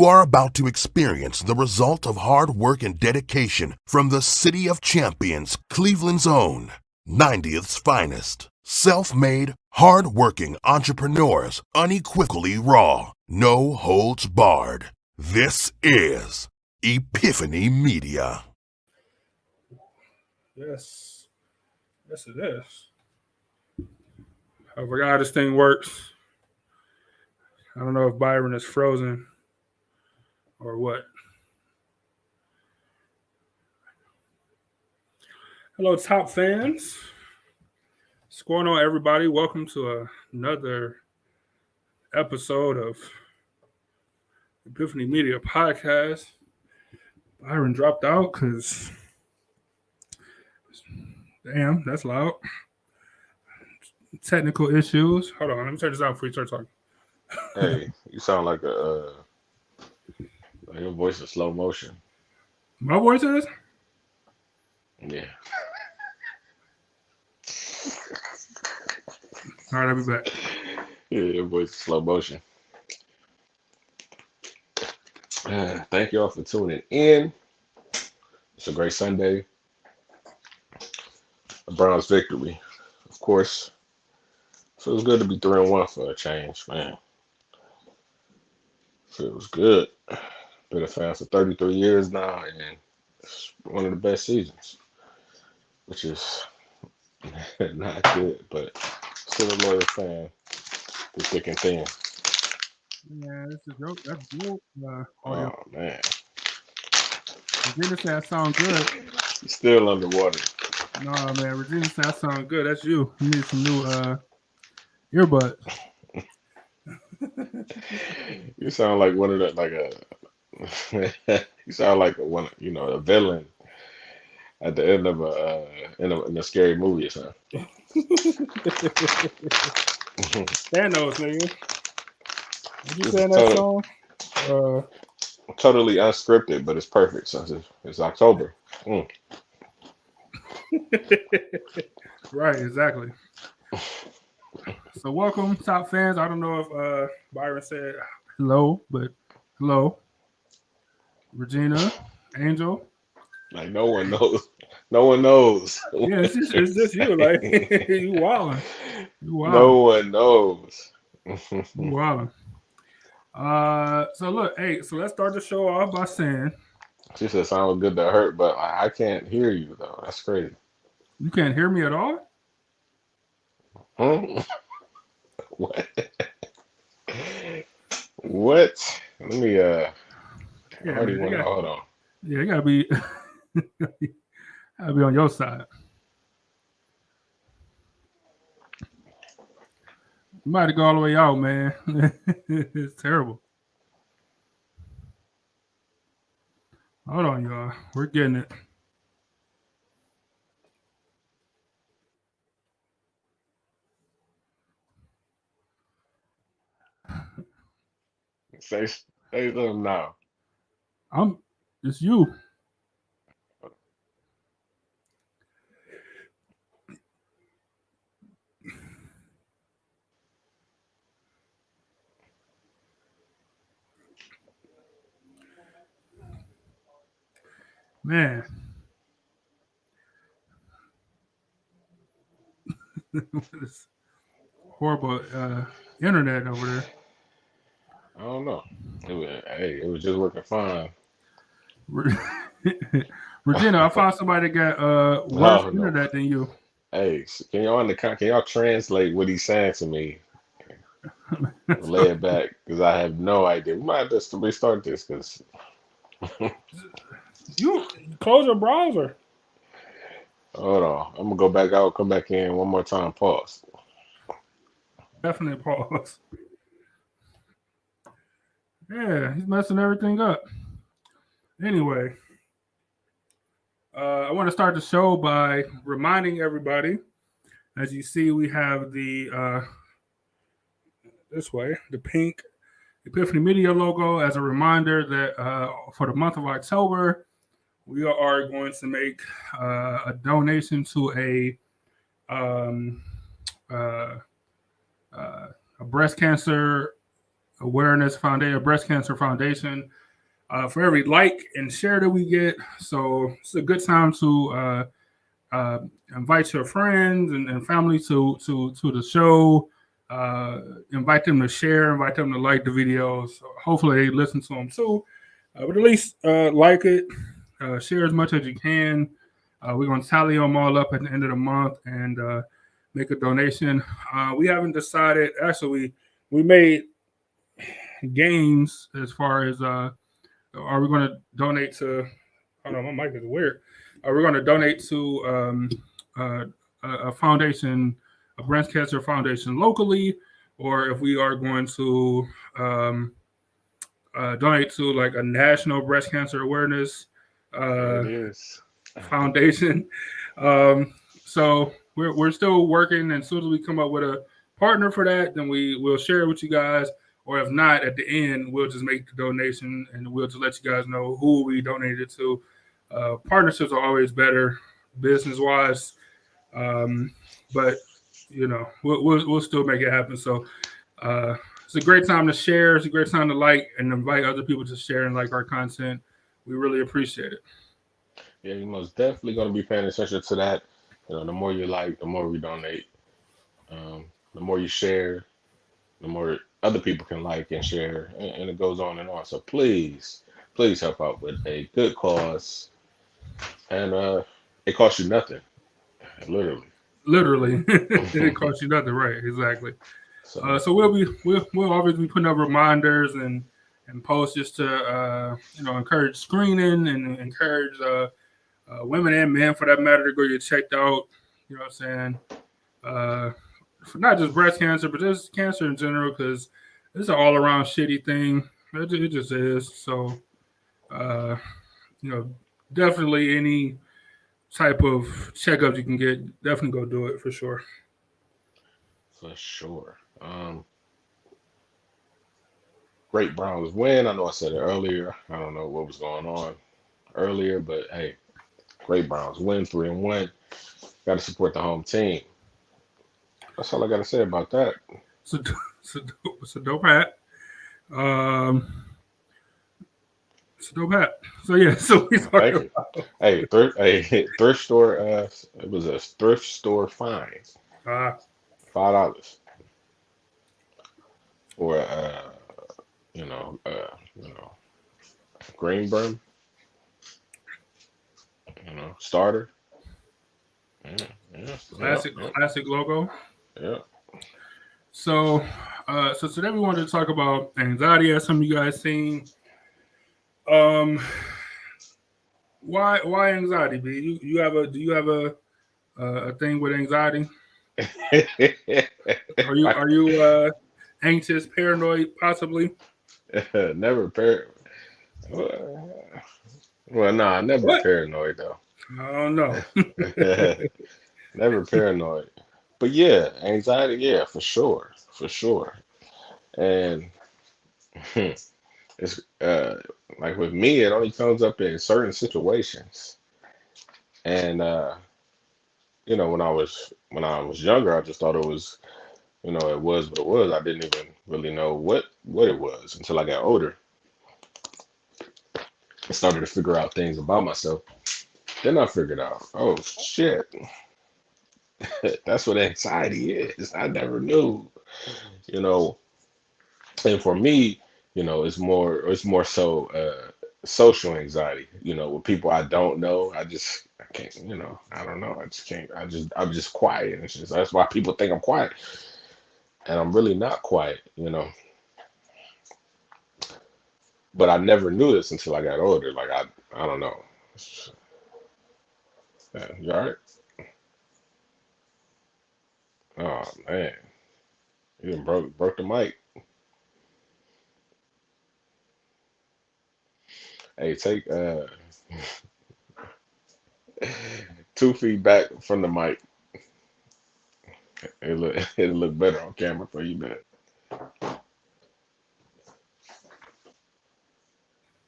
You are about to experience the result of hard work and dedication from the City of Champions, Cleveland's own, 90th's finest. Self-made, hard-working entrepreneurs, unequivocally raw, no holds barred. This is Epiphany Media. Yes, it is. I forgot how this thing works. I don't know if Byron is frozen or what. Hello, top fans. What's going on, everybody? Welcome to another episode of Epiphany Media Podcast. Byron dropped out because, damn, that's loud. Technical issues. Hold on, let me turn this out before you start talking. Hey, you sound like your voice in slow motion. My voice is? Yeah. All right, I'll be back. Yeah, your voice in slow motion. Thank you all for tuning in. It's a great Sunday. A Browns victory, of course. Feels good to be 3-1 for a change, man. Feels good. Been a fan for 33 years now, and it's one of the best seasons, which is not good, but still a loyal fan through thick and thin. Yeah, this is dope. That's dope. Oh, man. Regina said that sound good. He's still underwater. No, man. Regina said that sound good. That's you. You need some new earbuds. You sound like one of the you sound like a villain at the end of in a scary movie or something. Thanos, nigga. What you saying that song? Totally unscripted, but it's perfect since it's October. Right, exactly. So welcome, top fans. I don't know if Byron said hello, but hello. Regina, Angel. Like no one knows. No one knows. Yeah, it's just you. Like you wilding. No one knows. You wilding. So look, hey, so let's start the show off by saying. She said sounds good to hurt, but I can't hear you though. That's crazy. You can't hear me at all? Huh? What? What? Let me yeah, I already want to hold on. Yeah, you gotta be on your side. You might have to go all the way out, man. It's terrible. Hold on, y'all. We're getting it. Say something now. It's you. Man. This horrible internet over there. I don't know. It was just working fine. Regina, I found somebody that got worse internet than you. Hey, can y'all translate what he's saying to me? Lay it back, because I have no idea. We might have to restart this, because you close your browser. Hold on. I'm gonna go back out, come back in one more time, pause. Definitely pause. Yeah, he's messing everything up. Anyway, I want to start the show by reminding everybody. As you see, we have the the pink Epiphany Media logo as a reminder that for the month of October, we are going to make a donation to a breast cancer Awareness Foundation, Breast Cancer Foundation, for every like and share that we get. So it's a good time to invite your friends and family to the show. Invite them to share, invite them to like the videos. Hopefully they listen to them too. But at least like it, share as much as you can. We're going to tally them all up at the end of the month and make a donation. We haven't decided. Actually, we made games as far as are we going to donate to? Hold on, my mic is weird. We're going to donate to a foundation, a breast cancer foundation locally, or if we are going to donate to like a national breast cancer awareness It is. foundation. So we're still working, and as soon as we come up with a partner for that, then we'll share it with you guys. Or if not, at the end, we'll just make the donation and we'll just let you guys know who we donated to. Partnerships are always better business wise, but you know we'll still make it happen. So it's a great time to share. It's a great time to like and invite other people to share and like our content. We really appreciate it. Yeah, you're most definitely going to be paying attention to that. You know, the more you like, the more we donate. The more you share, the more other people can like and share, and it goes on and on. So please, please help out with a good cause, and it costs you nothing, literally. Literally, it costs you nothing, right? Exactly. So So we'll always be putting up reminders and posts just to encourage screening and encourage women and men for that matter to go get checked out. You know what I'm saying? For not just breast cancer, but just cancer in general, because it's an all around shitty thing. It just is. So, uh, you know, definitely any type of checkups you can get, definitely go do it for sure. for sure. Great Browns win. I know I said it earlier. I don't know what was going on earlier, but hey, great Browns win 3-1. Got to support the home team. That's all I got to say about that. So, so dope hat. So dope hat. So yeah, so we talking Thank you. Thrift store. It was a thrift store fine, about $5 for you know, uh, you know, green brim, starter. Yeah, yeah, yeah, classic logo. yeah. So, so today we wanted to talk about anxiety, as some of you guys seen. Why anxiety? B? Do you have a thing with anxiety? Are you anxious, paranoid, possibly? Never well, nah, never What? paranoid though. I don't know. Never paranoid. But yeah, anxiety, yeah, for sure. And it's like with me, it only comes up in certain situations. And when I was younger, I just thought it was, it was what it was. I didn't even really know what it was until I got older. I started to figure out things about myself. Then I figured out, oh shit, that's what anxiety is. I never knew, you know. And for me, it's more so social anxiety. With people I don't know, I can't, I don't know, I just can't. I'm just quiet. And it's just that's why people think I'm quiet, and I'm really not quiet. But I never knew this until I got older. Like I don't know. Yeah, you all right? Oh man, you done broke the mic. Hey, take 2 feet back from the mic. It'll look better on camera for you, man.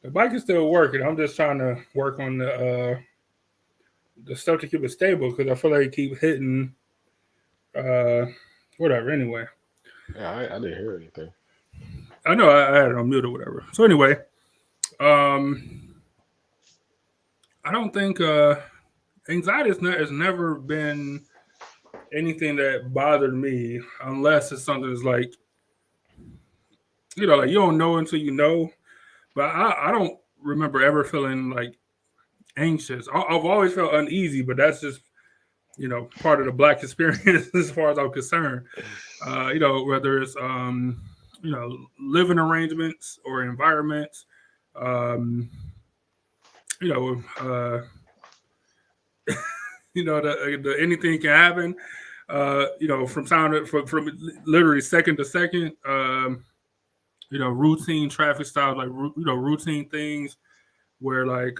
The bike is still working. I'm just trying to work on the stuff to keep it stable because I feel like it keep hitting uh whatever. Anyway, Yeah, I didn't hear anything. I know I had it on mute or whatever. So anyway, I don't think anxiety has never been anything that bothered me unless it's something that's like, like you don't know until you know. But I don't remember ever feeling like anxious. I've always felt uneasy, but that's just part of the black experience as far as I'm concerned. Whether it's living arrangements or environments, um, you know, uh, the anything can happen. From from literally second to second. Routine traffic stops, like routine things where like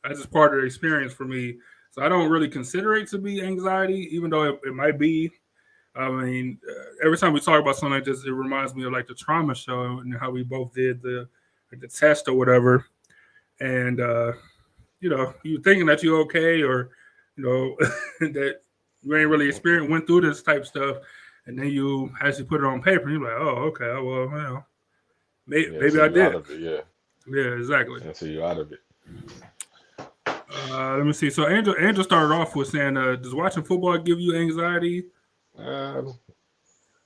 that's just part of the experience for me. So I don't really consider it to be anxiety, even though it might be. I mean, every time we talk about something like this, it reminds me of like the trauma show and how we both did the test or whatever. And you're thinking that you're okay, or that you ain't really went through this type of stuff, and then you actually put it on paper, and you're like, oh, okay, well, maybe I did. Out of it, yeah. Yeah, exactly. Until you're out of it. Let me see. So Angel started off with saying, does watching football give you anxiety? And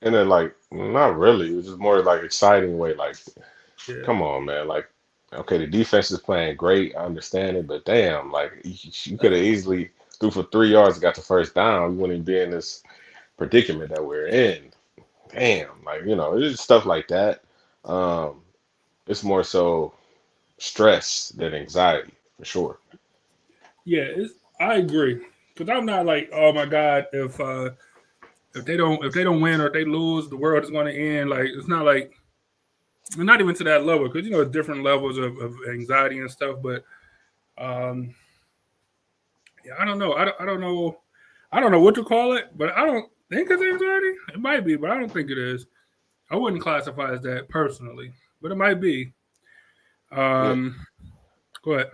then like not really. It was just more like exciting way. Like, come on, man. Like, okay, the defense is playing great. I understand it, but damn, like you could have easily threw for 3 yards and got the first down. You wouldn't be in this predicament that we're in. Damn, like it's just stuff like that. It's more so stress than anxiety for sure. Yeah, I agree, because I'm not like, oh my god, if they don't win or if they lose, the world is going to end. Like, it's not like, not even to that level, because different levels of anxiety and stuff. But yeah, I don't know. I don't know. I don't know what to call it, but I don't think it's anxiety. It might be, but I don't think it is. I wouldn't classify as that personally, but it might be. Go ahead.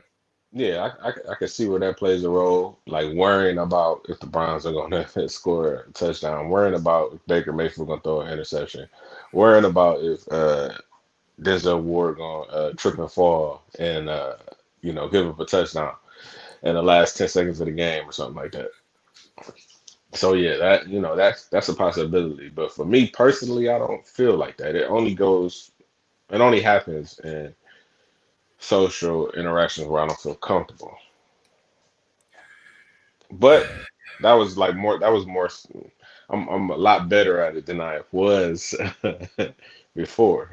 Yeah, I can see where that plays a role. Like worrying about if the Browns are going to score a touchdown, worrying about if Baker Mayfield going to throw an interception, worrying about if Denzel Ward going to trip and fall and give up a touchdown in the last 10 seconds of the game or something like that. So yeah, that's a possibility. But for me personally, I don't feel like that. It only happens in social interactions where I don't feel comfortable. But that was more. I'm a lot better at it than I was before.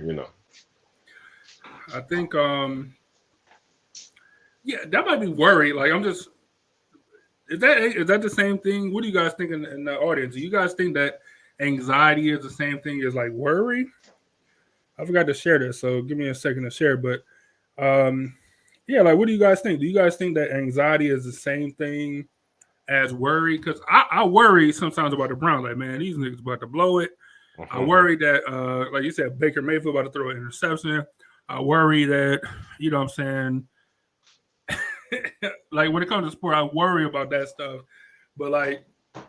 I think yeah, that might be worry. Like, I'm just, is that the same thing? What do you guys think in the audience? Do you guys think that anxiety is the same thing as like worry? I forgot to share this, so give me a second to share. But yeah, like, what do you guys think? Do you guys think that anxiety is the same thing as worry? Because I worry sometimes about the Browns. Like, man, these niggas about to blow it. I worry that, like you said, Baker Mayfield about to throw an interception. I worry that, you know what I'm saying? Like, when it comes to sport, I worry about that stuff. But, like,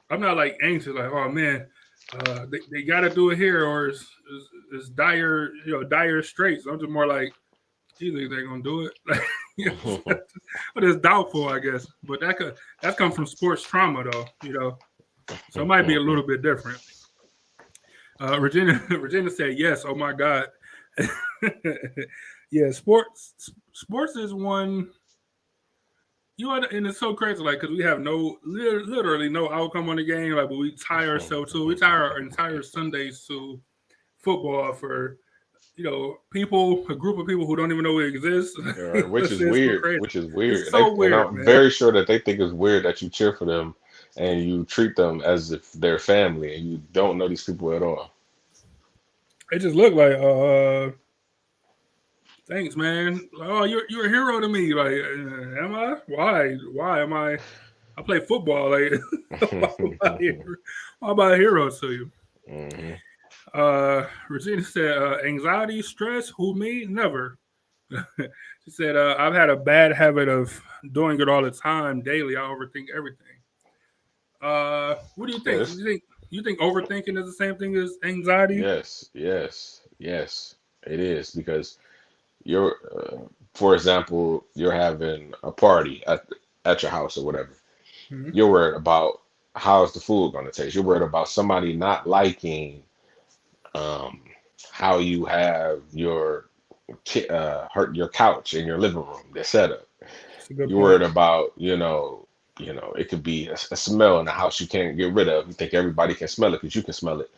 I'm not, like, anxious. Like, oh, man, they got to do it here, or it's dire straits. I'm just more like, these niggas ain't going to do it. But it's doubtful, I guess. But that comes from sports trauma, though, So it might be a little bit different. Regina said yes. Oh my God. Yeah, sports is one. And it's so crazy, like, because we have literally no outcome on the game. Like, but we tie ourselves to. We tie our entire Sundays to football for, a group of people who don't even know it exists. Yeah, which is weird. It's so weird. And I'm very sure that they think it's weird that you cheer for them and you treat them as if they're family and you don't know these people at all. It just looked like, thanks, man. Oh, you're a hero to me. Like, am I? Why am I? I play football. Like, why am I a hero to you? Mm-hmm. Regina said, anxiety, stress, who me? Never. She said, I've had a bad habit of doing it all the time, daily. I overthink everything. What do you think? Yes. You think overthinking is the same thing as anxiety? Yes. It is because you're, for example, you're having a party at your house or whatever. Mhm. You're worried about how's the food going to taste. You're worried about somebody not liking um, how you have your couch in your living room, the setup. That's a good You're point. worried about, it could be a smell in the house you can't get rid of. You think everybody can smell it because you can smell it,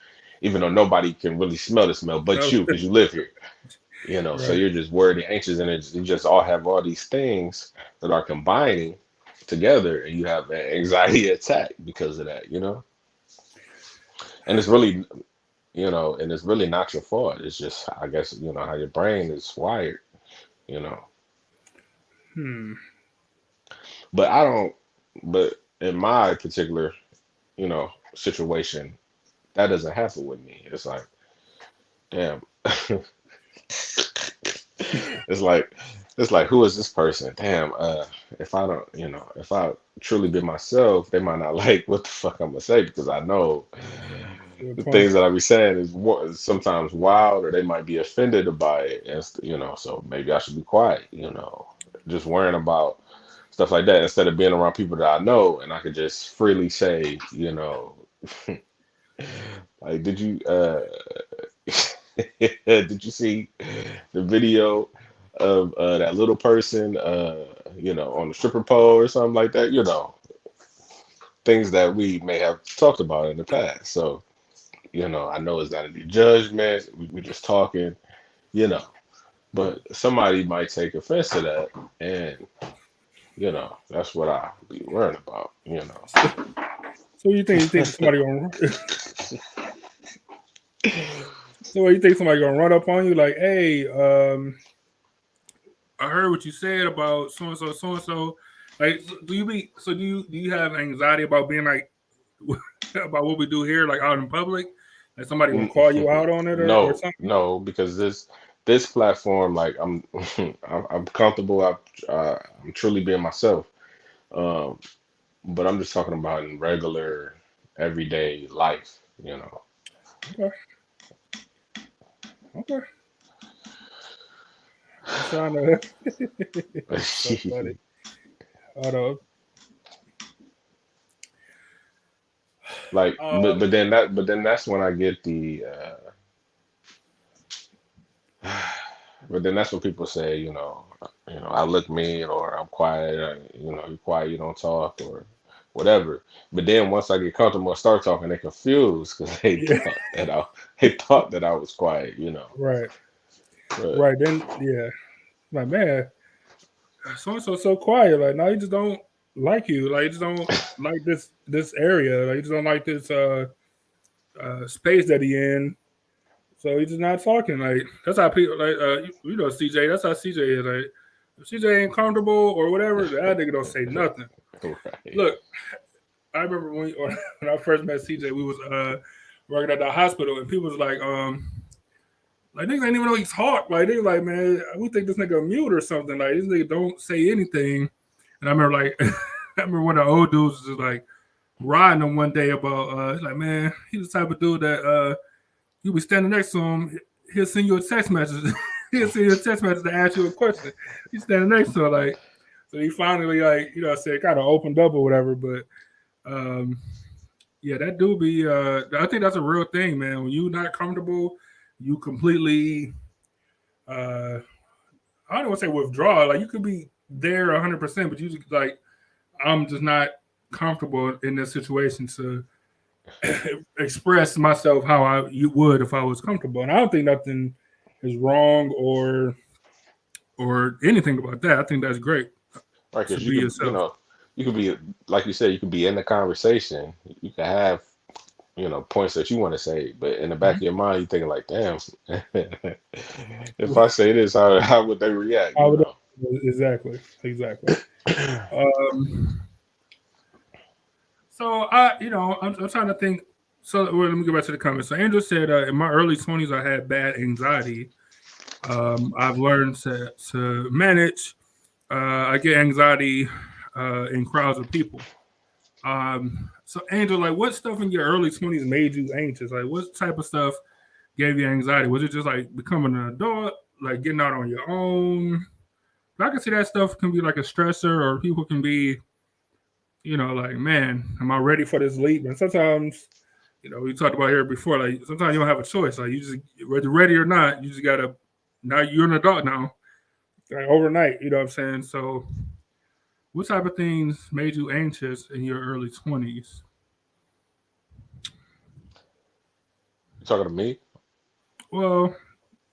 even though nobody can really smell the smell but No, you because you live here. So right. you're just worried and anxious, and you just all have all these things that are combining together, and you have an anxiety attack because of that. And it's really, and it's really not your fault. It's just, I guess, how your brain is wired, you know. Hmm. But but in my particular, situation, that doesn't happen with me. It's like, damn. It's like who is this person? Damn, if I don't, if I truly be myself, they might not like what the fuck I'm gonna say because I know Good the point. things that I be saying is sometimes wild, or they might be offended by it, and so maybe I should be quiet, just worrying about stuff like that instead of being around people that I know and I could just freely say, like, did you see the video of that little person, on the stripper pole or something like that? Things that we may have talked about in the past. So, I know it's not any judgment. We just talking, you know, but somebody might take offense to that. And, that's what I be worrying about. So you think somebody gonna so what you think somebody gonna run up on you like, hey, I heard what you said about so and so. Like, do you have anxiety about being like about what we do here, like out in public? Like somebody gonna call you out on it or No, something? no, because this platform, like I'm comfortable. I'm truly being myself. Um, but I'm just talking about in regular, everyday life. Okay, okay. I'm trying to. It's so funny. Hold on. Like, but Um, but then that's when I get the. But then that's when people say, I look mean or I'm quiet. You're quiet, you don't talk or whatever. But then once I get comfortable and start talking, they're confused because yeah, they thought that I was quiet. right, But right. Then yeah, like man, so and so quiet. Like now you just don't like you. Like you just don't like this area. Like you just don't like this space that he in. So he's just not talking. Like that's how people like CJ. That's how CJ is. Like if CJ ain't comfortable or whatever, that nigga don't say nothing. right, Look, I remember when I first met CJ, we was working at the hospital, and people was like niggas ain't even know he talk. Like they was like, man, we think this nigga mute or something. Like this nigga don't say anything. And I remember like I remember one of the old dudes was just like riding him one day about he's like, man, he's the type of dude that you be standing next to him, he'll send you a text message. He'll send you a text message to ask you a question. He's standing next to her, like, so he finally, like, said kind of opened up or whatever. But um, yeah, that do be. I think that's a real thing, man. When you not comfortable, you completely. I don't want to say withdraw. Like you could be there 100%, but you just like, I'm just not comfortable in this situation to express myself how you would if I was comfortable. And I don't think nothing is wrong or anything about that. I think that's great to because be yourself. you could be like you said, you could be in the conversation. You could have points that you want to say, but in the back of Mhm. your mind, you're thinking like, damn, if I say this, how would they react? I would exactly. Um, so I'm trying to think. So well, let me go back to the comments. So Andrew said, in my early 20s, I had bad anxiety. I've learned to manage. I get anxiety in crowds of people. So Angel, like, what stuff in your early 20s made you anxious? Like, what type of stuff gave you anxiety? Was it just like becoming an adult, like getting out on your own? I can see that stuff can be like a stressor, or people can be, like, man, am I ready for this leap? And sometimes, we talked about here before, like sometimes you don't have a choice. Like you just, whether you're ready or not, you just gotta. Now you're an adult now, like overnight. You know what I'm saying? So, what type of things made you anxious in your early 20s? You talking to me Well,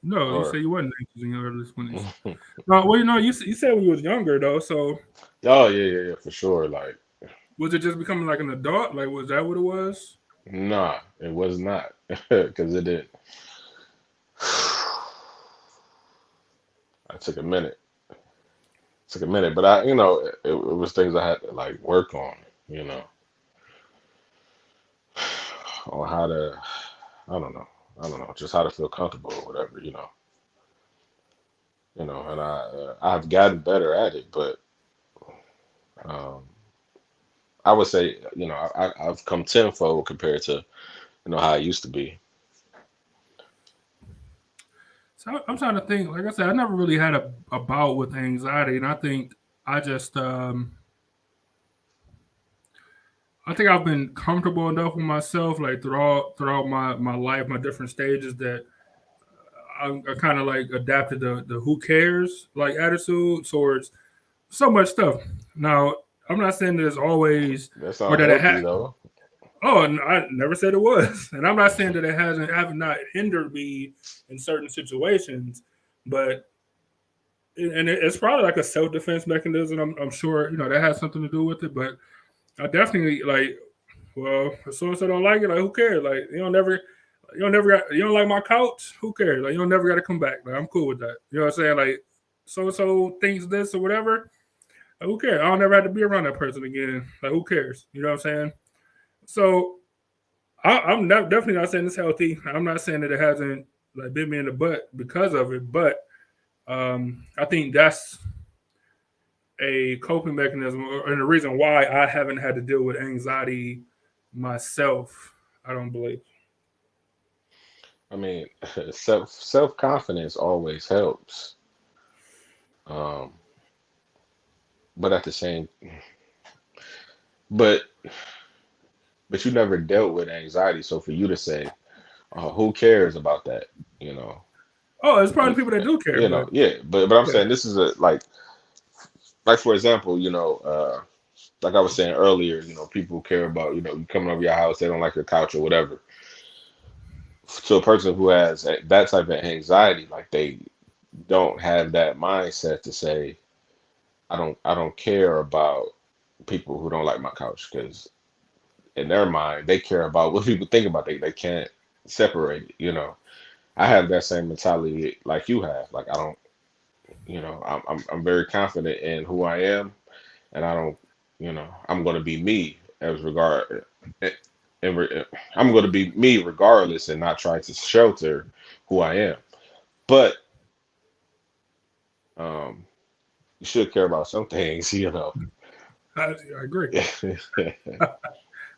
no, you or? said you wasn't anxious in your early 20s. No, well, you said when you was younger though. So Oh yeah, for sure. Like, was it just becoming like an adult? Like, was that what it was? nah, it was not because it didn't. I took a minute. Took a minute, but it was things I had to like work on. You know, on how to. I don't know. I don't know. Just how to feel comfortable or whatever. And I've gotten better at it, but um, I would say I've come tenfold compared to how I used to be. So I'm trying to think. Like I said, I never really had a bout with anxiety, and I think I just I think I've been comfortable enough with myself, like throughout my life, my different stages, that I kind of like adapted the who cares like attitude towards so much stuff. Now I'm not saying that it's always That or sounds that it healthy had. though. Oh, and I never said it was, and I'm not saying that it hasn't have not hindered me in certain situations, but and it's probably like a self defense mechanism. I'm sure that has something to do with it, but I definitely like. Well, if so and so don't like it, like who cares? Like you don't like my couch, who cares? Like you don't never got to come back. Like I'm cool with that. You know what I'm saying? Like so and so thinks this or whatever. Like, who cares? I don't never have to be around that person again. Like who cares? You know what I'm saying? So I'm definitely not saying it's healthy. I'm not saying that it hasn't like bit me in the butt because of it, but I think that's a coping mechanism and the reason why I haven't had to deal with anxiety myself. I don't believe. I mean, self confidence always helps. Um, but at the same, but but you never dealt with anxiety, so for you to say, who cares about that? You know, Oh, there's probably you, people that do care, but yeah. But I'm yeah, saying this is a like for example, like I was saying earlier, people care about you coming over your house, they don't like your couch or whatever. To a person who has that type of anxiety, like they don't have that mindset to say, I don't care about people who don't like my couch because in their mind they care about what people think about. They can't separate it. I have that same mentality like you have. Like I don't, I'm very confident in who I am, and I don't, I'm going to be me as regard, and I'm going to be me regardless, and not try to shelter who I am. But um, you should care about some things. I agree.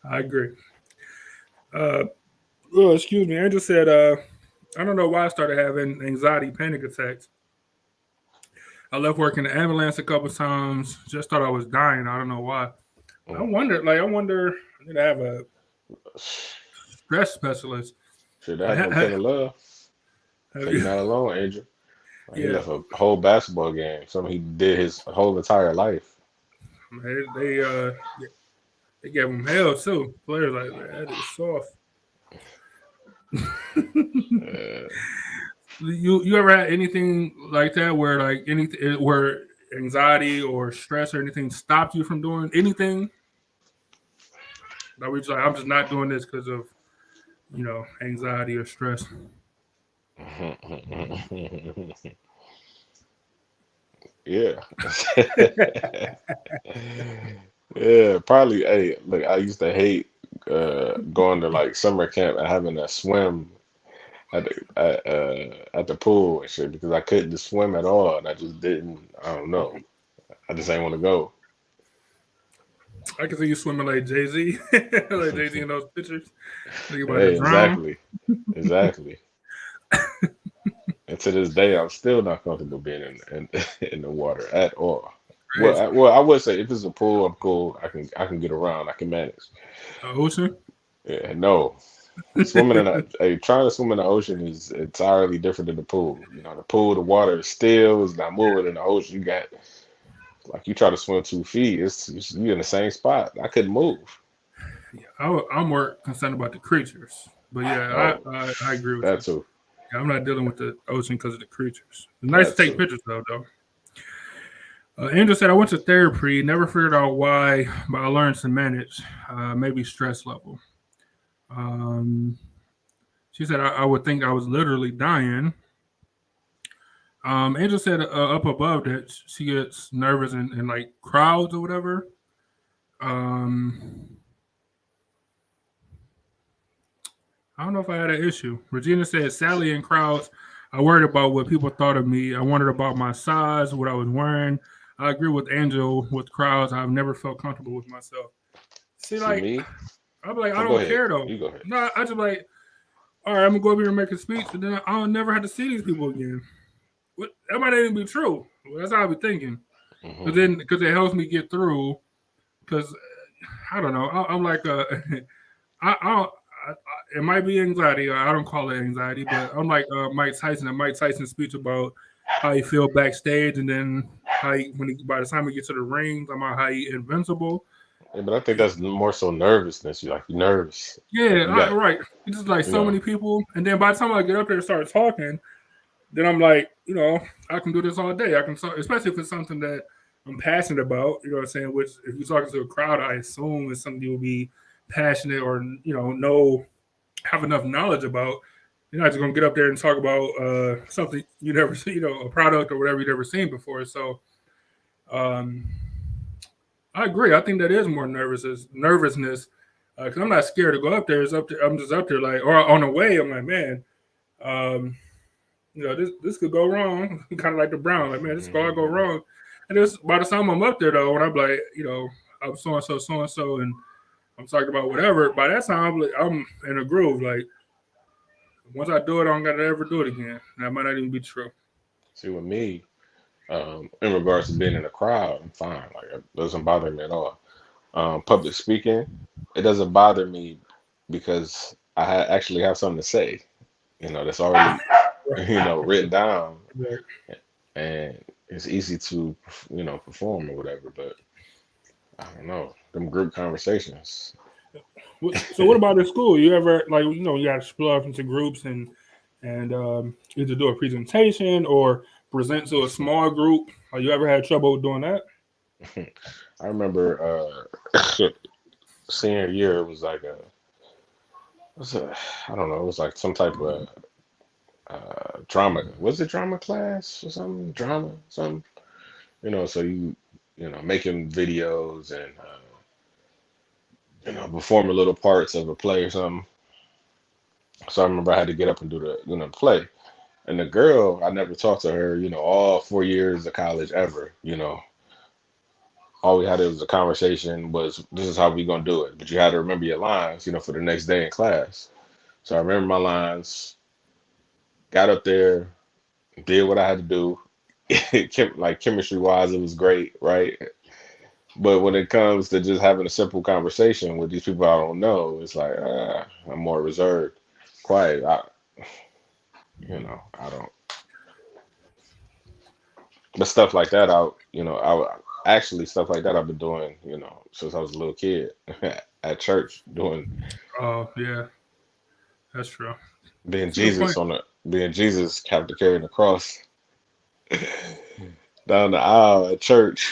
I agree. Uh, oh, excuse me. Angel said, I don't know why I started having anxiety panic attacks. I left work in the ambulance a couple times. Just thought I was dying. I don't know why. I wonder, did I have a stress specialist? Should Like, have no pen of love. So have you're you, not alone, Angel. Like, he yeah, left a whole basketball game, something he did his whole entire life. they gave him hell too. Players like that is soft. Uh, You ever had anything like that where like anything where anxiety or stress or anything stopped you from doing anything? Like we just like I'm just not doing this because of anxiety or stress. yeah. Yeah, probably. Hey, look, I used to hate going to like summer camp and having to swim at the pool and shit because I couldn't just swim at all, and I just didn't. I don't know. I just ain't want to go. I can see you swimming like Jay Z, like Jay Z in those pictures. Think about to Hey, drown. exactly, exactly. And to this day, I'm still not comfortable being in in the water at all. Crazy. Well, I would say if it's a pool, I'm cool. I can get around. I can manage. Ocean. Yeah, no. Swimming in trying to swim in the ocean is entirely different than the pool. You know, the pool, the water is still, is not moving. In the ocean, you got like you try to swim 2 feet, it's you in the same spot. I couldn't move. I'm more concerned about the creatures. But yeah, Oh, I agree with that you. too. Yeah, I'm not dealing with the ocean because of the creatures. It's nice to That take too. pictures though. Angel said I went to therapy, never figured out why, but I learned to manage, maybe stress level. Um, she said I would think I was literally dying. Angel said up above that she gets nervous in like crowds or whatever. Um, I don't know if I had an issue. Regina said, Sally in crowds, I worried about what people thought of me. I wondered about my size, what I was wearing. I agree with Angel with crowds. I've never felt comfortable with myself. See, See like, me? I'm like, Oh, I go don't ahead. care though. You go ahead. No, I just like, all right, I'm gonna go over here and make a speech, and then I'll never have to see these people again. What, that might not even be true. Well, that's how I be thinking. But Hmm. then, because it helps me get through. Because I don't know, I'm like, it might be anxiety. I don't call it anxiety, but I'm like Mike Tyson. And Mike Tyson's speech about how you feel backstage, and then by the time we get to the ring, about how he invincible. Yeah, but I think that's more so nervousness. You're nervous. Like Yeah, you got, right. It's just like you so know. many people, and then by the time I get up there and start talking, then I'm like, I can do this all day. I can, especially if it's something that I'm passionate about. You know what I'm saying? Which, if you're talking to a crowd, I assume it's something you'll be passionate or know have enough knowledge about. You're not just gonna get up there and talk about something you never see, a product or whatever you never seen before. So um, I agree. I think that is more nervousness because I'm not scared to go up there. It's up there. I'm just up there like, or on the way, I'm like, man, um, this could go wrong. Kind of like the Brown, like, man, this could all go Mhm. wrong. And this by the time I'm up there though, when I'm like, I'm so and so, and I'm talking about whatever. By that time, I'm in a groove. Like, once I do it, I don't gotta ever do it again. That might not even be true. See, with me, in regards to being in a crowd, I'm fine. Like it doesn't bother me at all. Public speaking, it doesn't bother me because actually have something to say. That's already written down, Right. and it's easy to perform or whatever. But I don't know them group conversations. So what about in school? You ever like you got to split up into groups and either do a presentation or present to a small group? Have you ever had trouble doing that? I remember senior year it was like what's a, I don't know, it was like some type of drama. Was it drama class or something? Drama, something. So making videos and performing little parts of a play or something. So I remember I had to get up and do the play. And the girl, I never talked to her, all 4 years of college ever. All we had was a conversation was this is how we gonna do it. But you had to remember your lines, for the next day in class. So I remember my lines, got up there, did what I had to do. Like chemistry wise, it was great, right? But when it comes to just having a simple conversation with these people I don't know, it's like I'm more reserved, quiet. I don't. But stuff like that, actually stuff like that I've been doing, since I was a little kid at church, doing Oh yeah, that's true. being That's a good Jesus point. on the being Jesus, have to carry the cross down the aisle at church.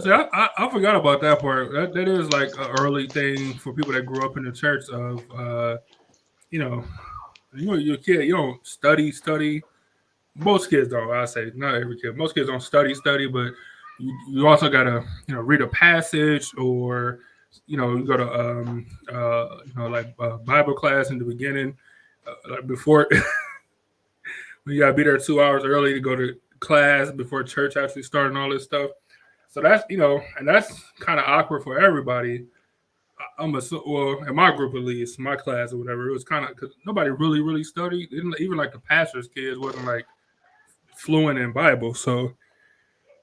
See, I forgot about that part. That is like an early thing for people that grew up in the church of you know, you're a kid, you don't study. Most kids don't, I say, not every kid. Most kids don't study, but you also gotta, read a passage or you go to like Bible class in the beginning, like before you gotta be there 2 hours early to go to class before church actually starting all this stuff. So that's and that's kind of awkward for everybody. well, in my group at least, my class or whatever, it was kind of because nobody really studied. Even like the pastor's kids wasn't like fluent in Bible. So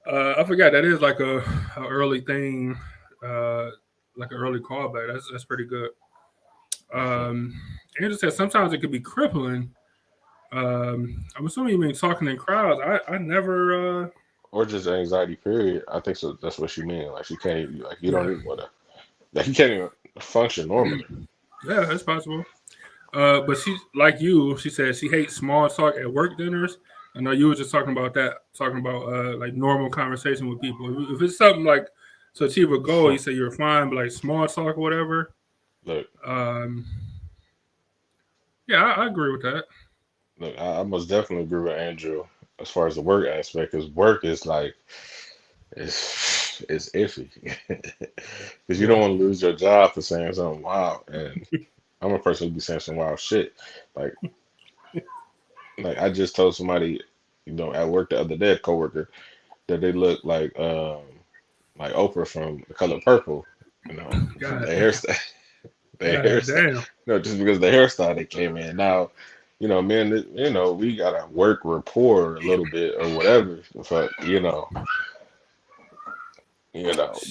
I forgot that is like a early thing, uh, like an early callback. That's pretty good. Andrew said sometimes it could be crippling. I'm assuming you mean talking in crowds. I never. Or just anxiety. Period. I think so. That's what she mean. Like she can't even, like you don't Yeah, even want to. Like you can't even function normally. yeah, that's possible. But she, like you, she said she hates small talk at work dinners. I know you were just talking about that, talking about like normal conversation with people. If it's something like to achieve a goal, you say you're fine, but like small talk or whatever. Look, Um, yeah, I agree with that. look. I most definitely agree with Andrew as far as the work aspect, because work is like it's iffy because you don't Yeah, want to lose your job for saying something wild. And I'm a person who be saying some wild shit. Like like I just told somebody, at work the other day, a coworker, that they look like Oprah from The Color Purple. You know, God, their hairstyle, their God hairstyle. damn. Just because the hairstyle they came in. Now, man, we gotta work rapport a little bit or whatever. But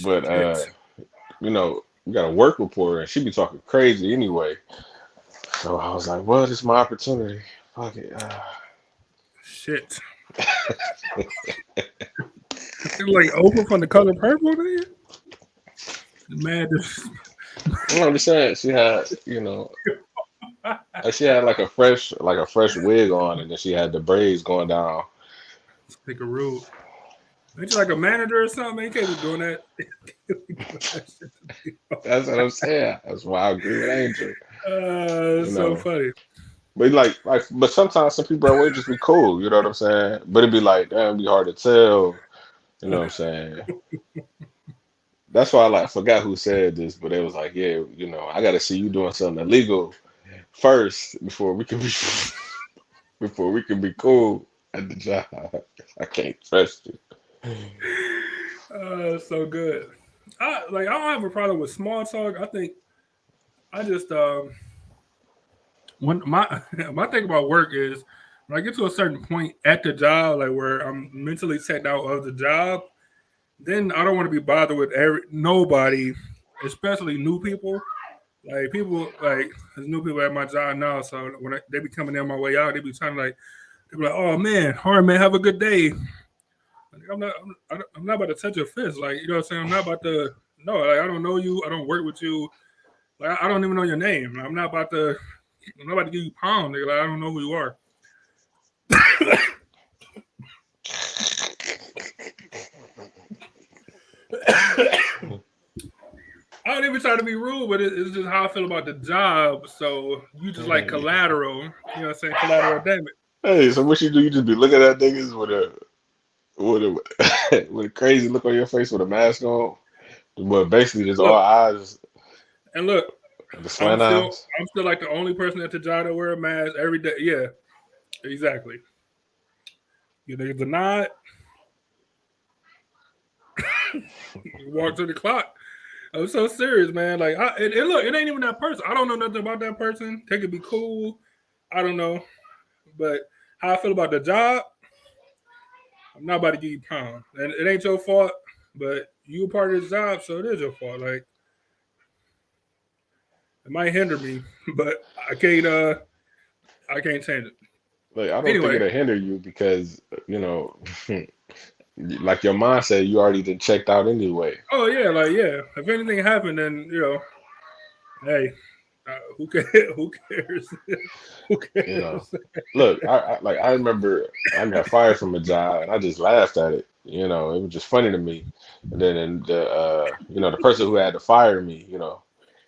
but Shit, we got to work rapport, and she be talking crazy anyway. So I was like, well, this is my opportunity. Fuck it. shit. Like Oprah from the color purple, man. Man, I'm just saying she had like a fresh wig on, and then she had the braids going down. take a rule. Ain't you like a manager or something? Man, you can't be doing that. That's what I'm saying. That's why I agree with Angel. You It's so know, funny. but but sometimes some people would just be cool. You know what I'm saying? But it'd be like, damn, it'd be hard to tell. You know what I'm saying? That's why I forgot who said this, but it was like, yeah, I got to see you doing something illegal first before we can be before we can be cool at the job. I can't trust you. So good. I don't have a problem with small talk. I think I just when my thing about work is when I get to a certain point at the job, like where I'm mentally checked out of the job, then I don't want to be bothered with nobody, especially new people. Like people, like there's new people at my job now, so when they be coming in my way out, they be trying to they be like, "Oh man, all right, man, have a good day." Like, I'm not about to touch your fist, like you know what I'm saying. I'm not about to. No, like I don't know you. I don't work with you. Like I don't even know your name. I'm not about to. I'm not about to give you pound, nigga. Like, I don't know who you are. I don't even try to be rude, but it's just how I feel about the job. So you just like Hey, collateral. You know what I'm saying? Collateral damage. hey, so what you do? You just be looking at niggas with a crazy look on your face with a mask on, but basically just all Look, eyes, and look, the I'm slant still eyes. I'm still like the only person at the job that wear a mask every day. Yeah, exactly. You niggas a nod, you walk to the clock. I'm so serious, man. Like, and look, it ain't even that person. I don't know nothing about that person. They could be cool. I don't know, but how I feel about the job, I'm not about to give you pound, and it ain't your fault. But you a part of this job, so it is your fault. Like, it might hinder me, but I can't change it. Like I don't think Anyway, it'll hinder you because like your mindset, you already done checked out anyway. oh yeah, like yeah. If anything happened, then hey, who cares? Who cares? Who You know, cares? look, I remember I got fired from a job and I just laughed at it. It was just funny to me. And then the person who had to fire me,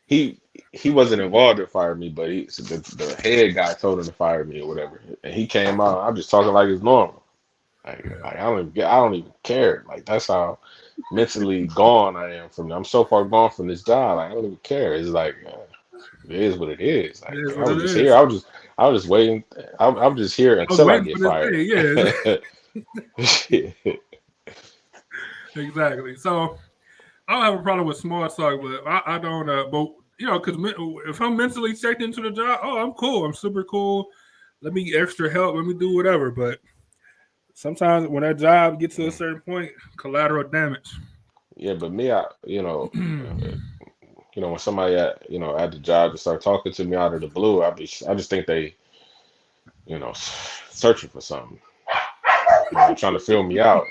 he he wasn't involved in firing me, but so the head guy told him to fire me or whatever. And he came out. I'm just talking like it's normal. Like I don't even care. Like that's how mentally gone I am from. I'm so far gone from this job. Like, I don't even care. It's like it is what it is. It Like is I what it was just here. is. I was just waiting. I'm just here I was until I waiting get for this fired. day. Yeah, exactly. So I don't have a problem with small talk, but I don't. But because if I'm mentally checked into the job, I'm cool. I'm super cool. Let me get extra help. Let me do whatever. But sometimes when that job gets to a certain point, collateral damage. Yeah, but me, when somebody at the job just start talking to me out of the blue, I just think they, searching for something, trying to fill me out,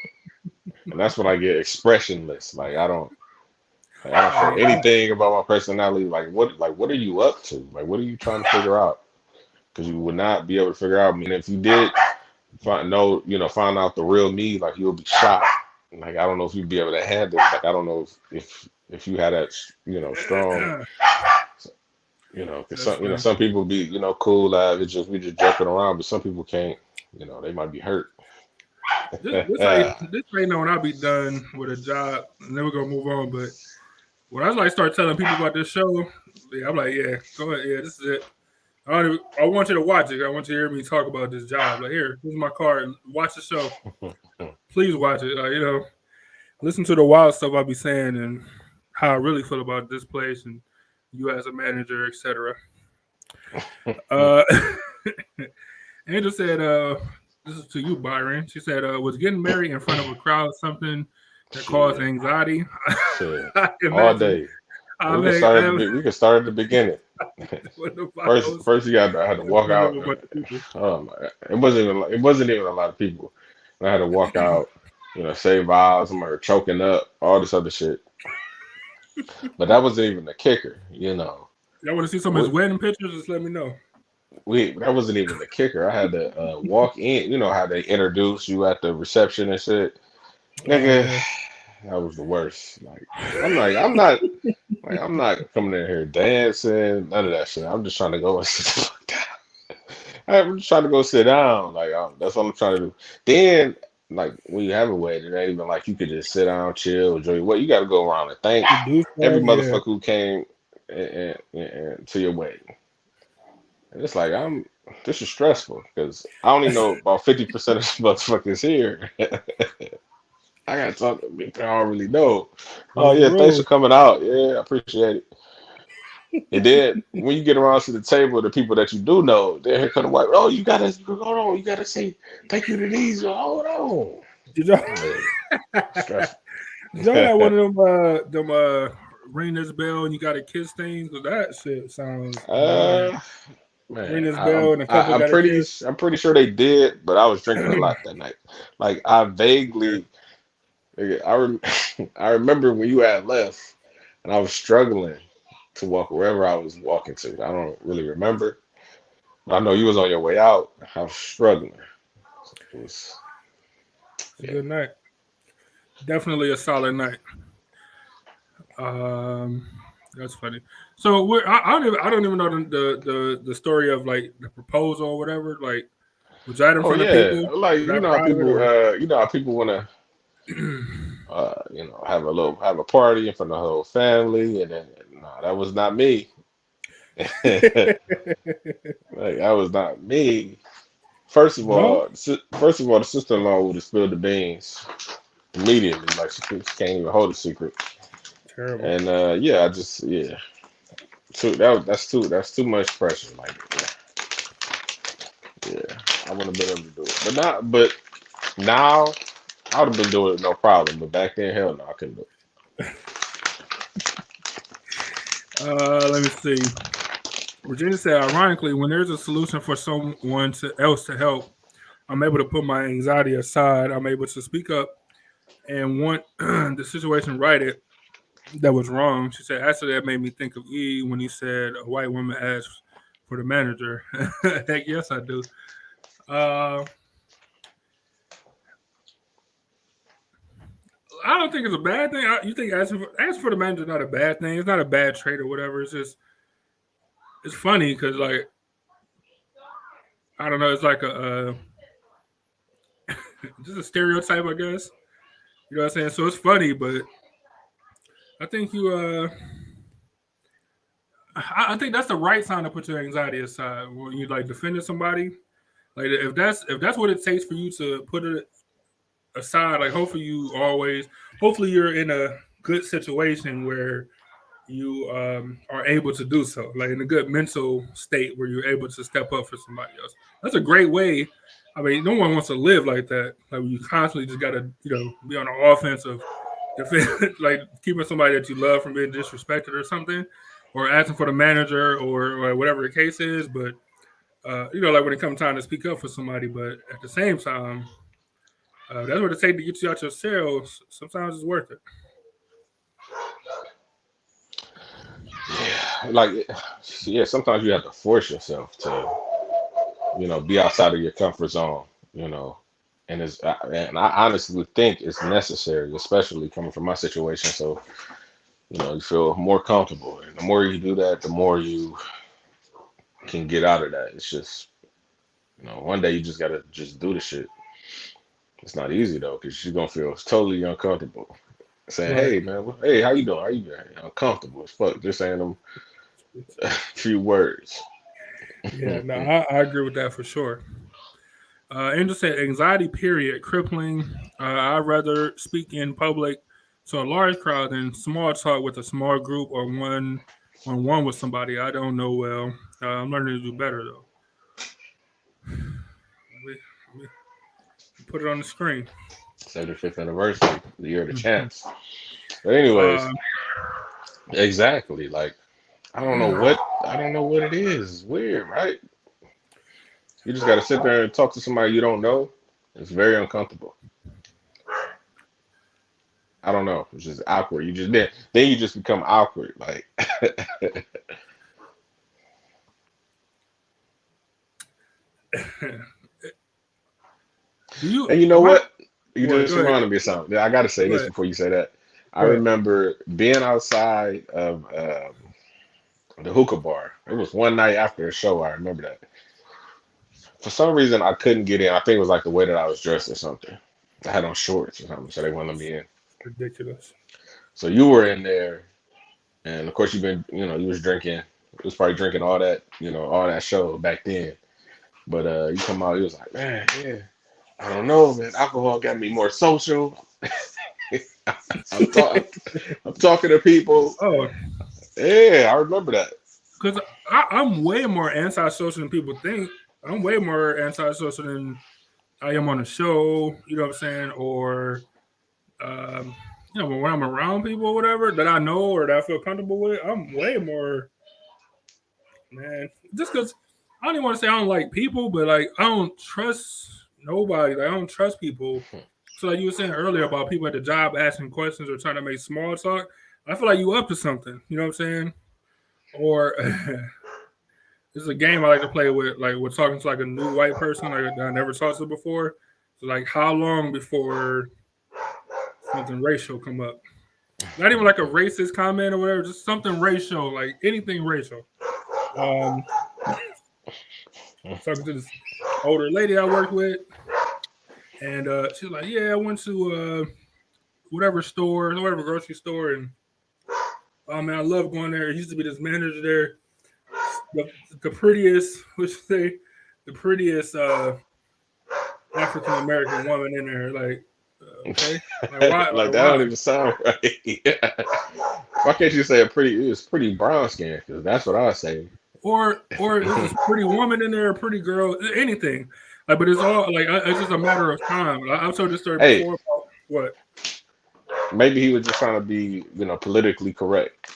and that's when I get expressionless. I don't show anything about my personality. What are you up to? Like, what are you trying to figure out? Because you would not be able to figure out me. And if you did find out the real me, like you'll be shocked. Like, I don't know if you'd be able to handle it. Like, I don't know if you had that, strong, because some people be, cool, we just joking around, but some people can't, they might be hurt. This ain't when I'll be done with a job, and then we're gonna move on. But when I start telling people about this show, I'm like, yeah, go ahead, yeah, this is it. I want you to watch it. I want you to hear me talk about this job. Like, here's my card. Watch the show. Please watch it. Listen to the wild stuff I'll be saying and how I really feel about this place and you as a manager, etc. Angel said, this is to you, Byron. She said, was getting married in front of a crowd something that caused anxiety? All day. We can start at the beginning. First, I had to walk out. Oh my! It wasn't even a lot of people. I had to walk out. Say vows. Somebody choking up. All this other shit. But that wasn't even the kicker. Y'all want to see some of his wedding pictures? Just let me know. That wasn't even the kicker. I had to walk in. You know how they introduce you at the reception and shit. Nigga, that was the worst. I'm not coming in here dancing, none of that shit. I'm just trying to go and sit the fuck down. I'm just trying to go sit down. That's what I'm trying to do. Then, when you have a wedding, it ain't even like you could just sit down, chill, enjoy. What you got to go around and thank every motherfucker who came and to your wedding. And it's like this is stressful because I only know about 50% of the motherfuckers here. I gotta talk to people I don't really know. Oh yeah, thanks for coming out. Yeah, I appreciate it. And then when you get around to the table, the people that you do know, they're here kind of like, oh, you gotta say thank you to these. Hold on. Did y'all have one of them ring this bell and you gotta kiss things? Because that shit sounds. Man, ring this bell and a couple I'm pretty sure they did, but I was drinking a lot that night. I vaguely. I remember when you had left, and I was struggling to walk wherever I was walking to. I don't really remember, but I know you was on your way out. I was struggling. It was a good night. Definitely a solid night. That's funny. So I don't even know the story of the proposal or whatever. Was that in front of people? You know how people want to. Have a party in front of the whole family, and then that was not me. That was not me. First of all, the sister-in-law would have spilled the beans immediately. She can't even hold a secret. Terrible. And that's too much pressure. I wouldn't have been able to do it, but now. I would have been doing it no problem, but back then, hell no, I couldn't do it. Let me see. Virginia said, ironically, when there's a solution for someone else to help, I'm able to put my anxiety aside. I'm able to speak up and want the situation righted that was wrong. She said, actually, that made me think of E when he said a white woman asked for the manager. Heck yes, I do. I don't think it's a bad thing. You think asking for the manager is not a bad thing? It's not a bad trait or whatever. It's just it's funny because I don't know. It's like just a stereotype, I guess. You know what I'm saying? So it's funny, but I think I think that's the right sign to put your anxiety aside when you defending somebody. If that's what it takes for you to put it aside, hopefully you're in a good situation where you are able to do so, like in a good mental state where you're able to step up for somebody else. That's a great way. I mean, no one wants to live like that. Like you constantly just gotta, be on the offensive, like keeping somebody that you love from being disrespected or something, or asking for the manager or whatever the case is. But like when it comes time to speak up for somebody, but at the same time, that's what it takes to get you out your cells. Sometimes it's worth it. Yeah, like yeah, sometimes you have to force yourself to, be outside of your comfort zone, you know, and I honestly think it's necessary, especially coming from my situation. So, you feel more comfortable, and the more you do that, the more you can get out of that. It's just, one day you just gotta just do the shit. It's not easy though, because you're gonna feel totally uncomfortable. Saying, Right. hey man, hey, how you doing? How you doing? Uncomfortable as fuck. Just saying them few words. Yeah, no, I agree with that for sure. Angel said anxiety period crippling. I'd rather speak in public to a large crowd than small talk with a small group or one with somebody I don't know well. I'm learning to do better though. Let me put it on the screen. 75th anniversary, the year of the Mhm. champs. But anyways, Uh, exactly. Like I don't know what it is. It's weird, right? You just gotta sit there and talk to somebody you don't know. It's very uncomfortable. I don't know. It's just awkward. You just then you just become awkward. Like do you and you know my what? You what? just Go ahead. reminded me of something. I gotta say Go this ahead. before you say that. I Go ahead. remember being outside of the hookah bar. It was one night after a show. I remember that. For some reason, I couldn't get in. I think it was like the way that I was dressed or something. I had on shorts or something, so they wouldn't let me in. Ridiculous. So you were in there, and of course you've been, you was drinking. You was probably drinking all that, all that show back then. But you come out, you was like, man, yeah, I don't know, man. Alcohol got me more social. I'm talking, I'm talking to people. Oh, Yeah, I remember that. because I'm way more antisocial than people think. I'm way more antisocial than I am on a show. You know what I'm saying? Or um, when I'm around people or whatever that I know or that I feel comfortable with, I'm way more man. Just because I don't even want to say I don't like people, but like I don't trust nobody. Like I don't trust people. So like you were saying earlier about people at the job asking questions or trying to make small talk, I feel like you up to something. You know what I'm saying? Or this is a game I like to play with. Like we're talking to like a new white person like that I never talked to before. So like how long before something racial come up? Not even like a racist comment or whatever, just something racial, like anything racial. Um, talking to this older lady I worked with, and she's like, "Yeah, I went to whatever store, whatever grocery store, and oh man, I love going there. It used to be this manager there, the prettiest, what you say, the prettiest African American woman in there. Like, okay, like why, Like like that don't why? even sound right. Yeah. Why can't you say it was pretty brown skin? Because that's what I say. Or it's this pretty woman in there, a pretty girl, anything. Like, but it's all like it's just a matter of time. I've told this story Hey, before about what maybe he was just trying to be, politically correct.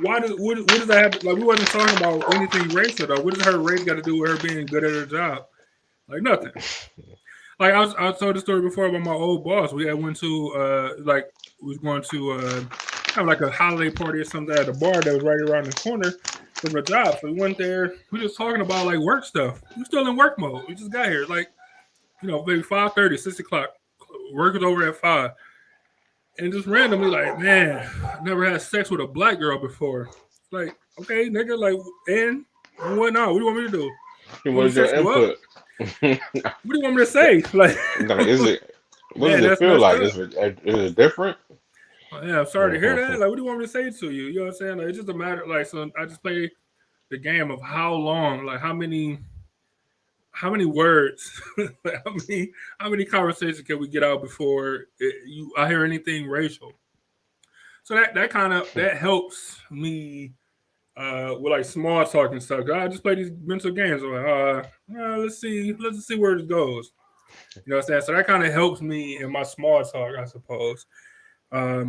why do what does that have like we wasn't talking about anything racial though. What does her race got to do with her being good at her job? Like nothing. Like I told the story before about my old boss. We had went to like we was going to have like a holiday party or something at a bar that was right around the corner from the job. So we went there. We just talking about like work stuff. We still in work mode. We just got here. Like, maybe 5:30, 6 o'clock. Work is over at 5. And just randomly, like, man, I never had sex with a black girl before. Like, okay, nigga, like, and what now? What do you want me to do? He You want me wanted to your set you up? input. What do you want me to say? Like, Like, is it? What man, does it that's feel messed like? up. Is it different? Yeah, I'm sorry to hear that. Mhm. Like, what do you want me to say to you? You know what I'm saying? Like, it's just a matter. Like, so I just play the game of how long, like, how many words, like, how many conversations can we get out before I hear anything racial? So that kind of that helps me with like small talk and stuff. I just play these mental games. Like, let's see where this goes. You know what I'm saying? So that kind of helps me in my small talk, I suppose. But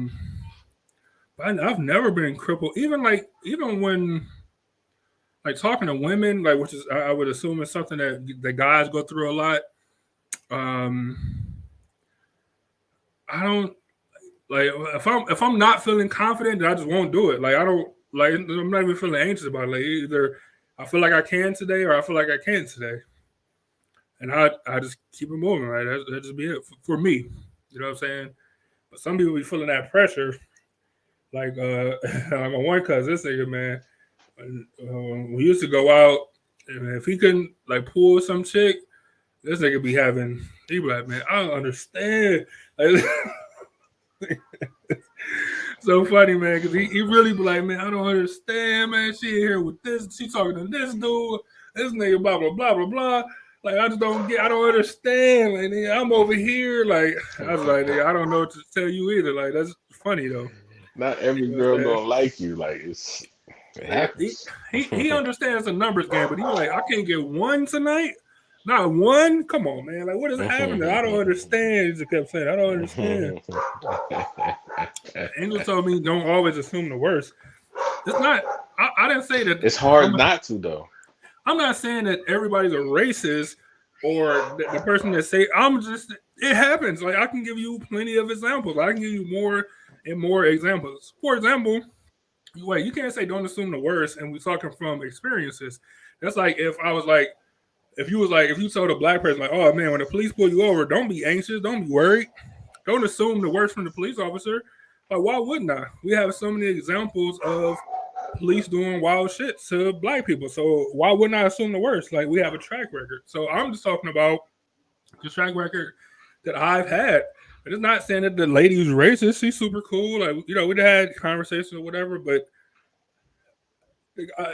I've never been crippled. Even when like talking to women, like which is I would assume is something that the guys go through a lot. Um, I don't like if I'm not feeling confident, I just won't do it. Like I don't like I'm not even feeling anxious about it. Like either I feel like I can today or I feel like I can't today, and I just keep it moving. Right, that just be it for me. You know what I'm saying? But some people be feeling that pressure. Like like my one cousin, this nigga man, we used to go out, and if he couldn't like pull some chick, this nigga be having. He be like, man, I don't understand. Like, so funny, man, because he really be like, man, I don't understand, man. She in here with this, she talking to this dude, this nigga, blah blah blah blah blah. Like I don't understand. Like nigga, I'm over here. Like I was like, nigga, I don't know what to tell you either. Like that's funny though. Not every girl gonna like you. Like it happens. He understands the numbers game, but he was like, I can't get one tonight. Not one? Come on, man. Like, what is happening? I don't understand. He just kept saying, I don't understand. Angel told me don't always assume the worst. It's not, I didn't say that. It's hard not to, though. I'm not saying that everybody's a racist or the person that say, it happens. Like, I can give you plenty of examples. I can give you more and more examples. For example, you can't say don't assume the worst, and we're talking from experiences. That's like if you told a black person, like, oh man, when the police pull you over, don't be anxious, don't be worried, don't assume the worst from the police officer. Like, why wouldn't I? We have so many examples of police doing wild shit to black people. So why wouldn't I assume the worst? Like, we have a track record. So I'm just talking about the track record that I've had. But it's not saying that the lady who's racist, she's super cool. Like, we had conversations or whatever, but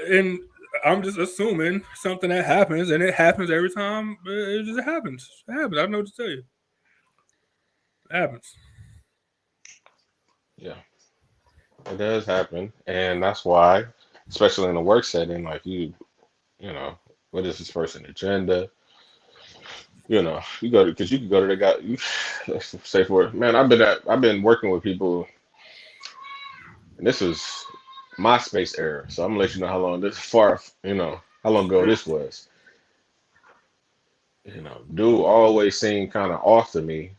and I'm just assuming something that happens, and it happens every time. It just happens. It happens. I don't know what to tell you. It happens. Yeah, it does happen, and that's why, especially in a work setting, like what is this person's agenda? You go to because you can go to the guy. Let's say for it, man. I've been working with people, and this is MySpace era. So I'm gonna let you know how long how long ago this was. Dude always seemed kind of off to me,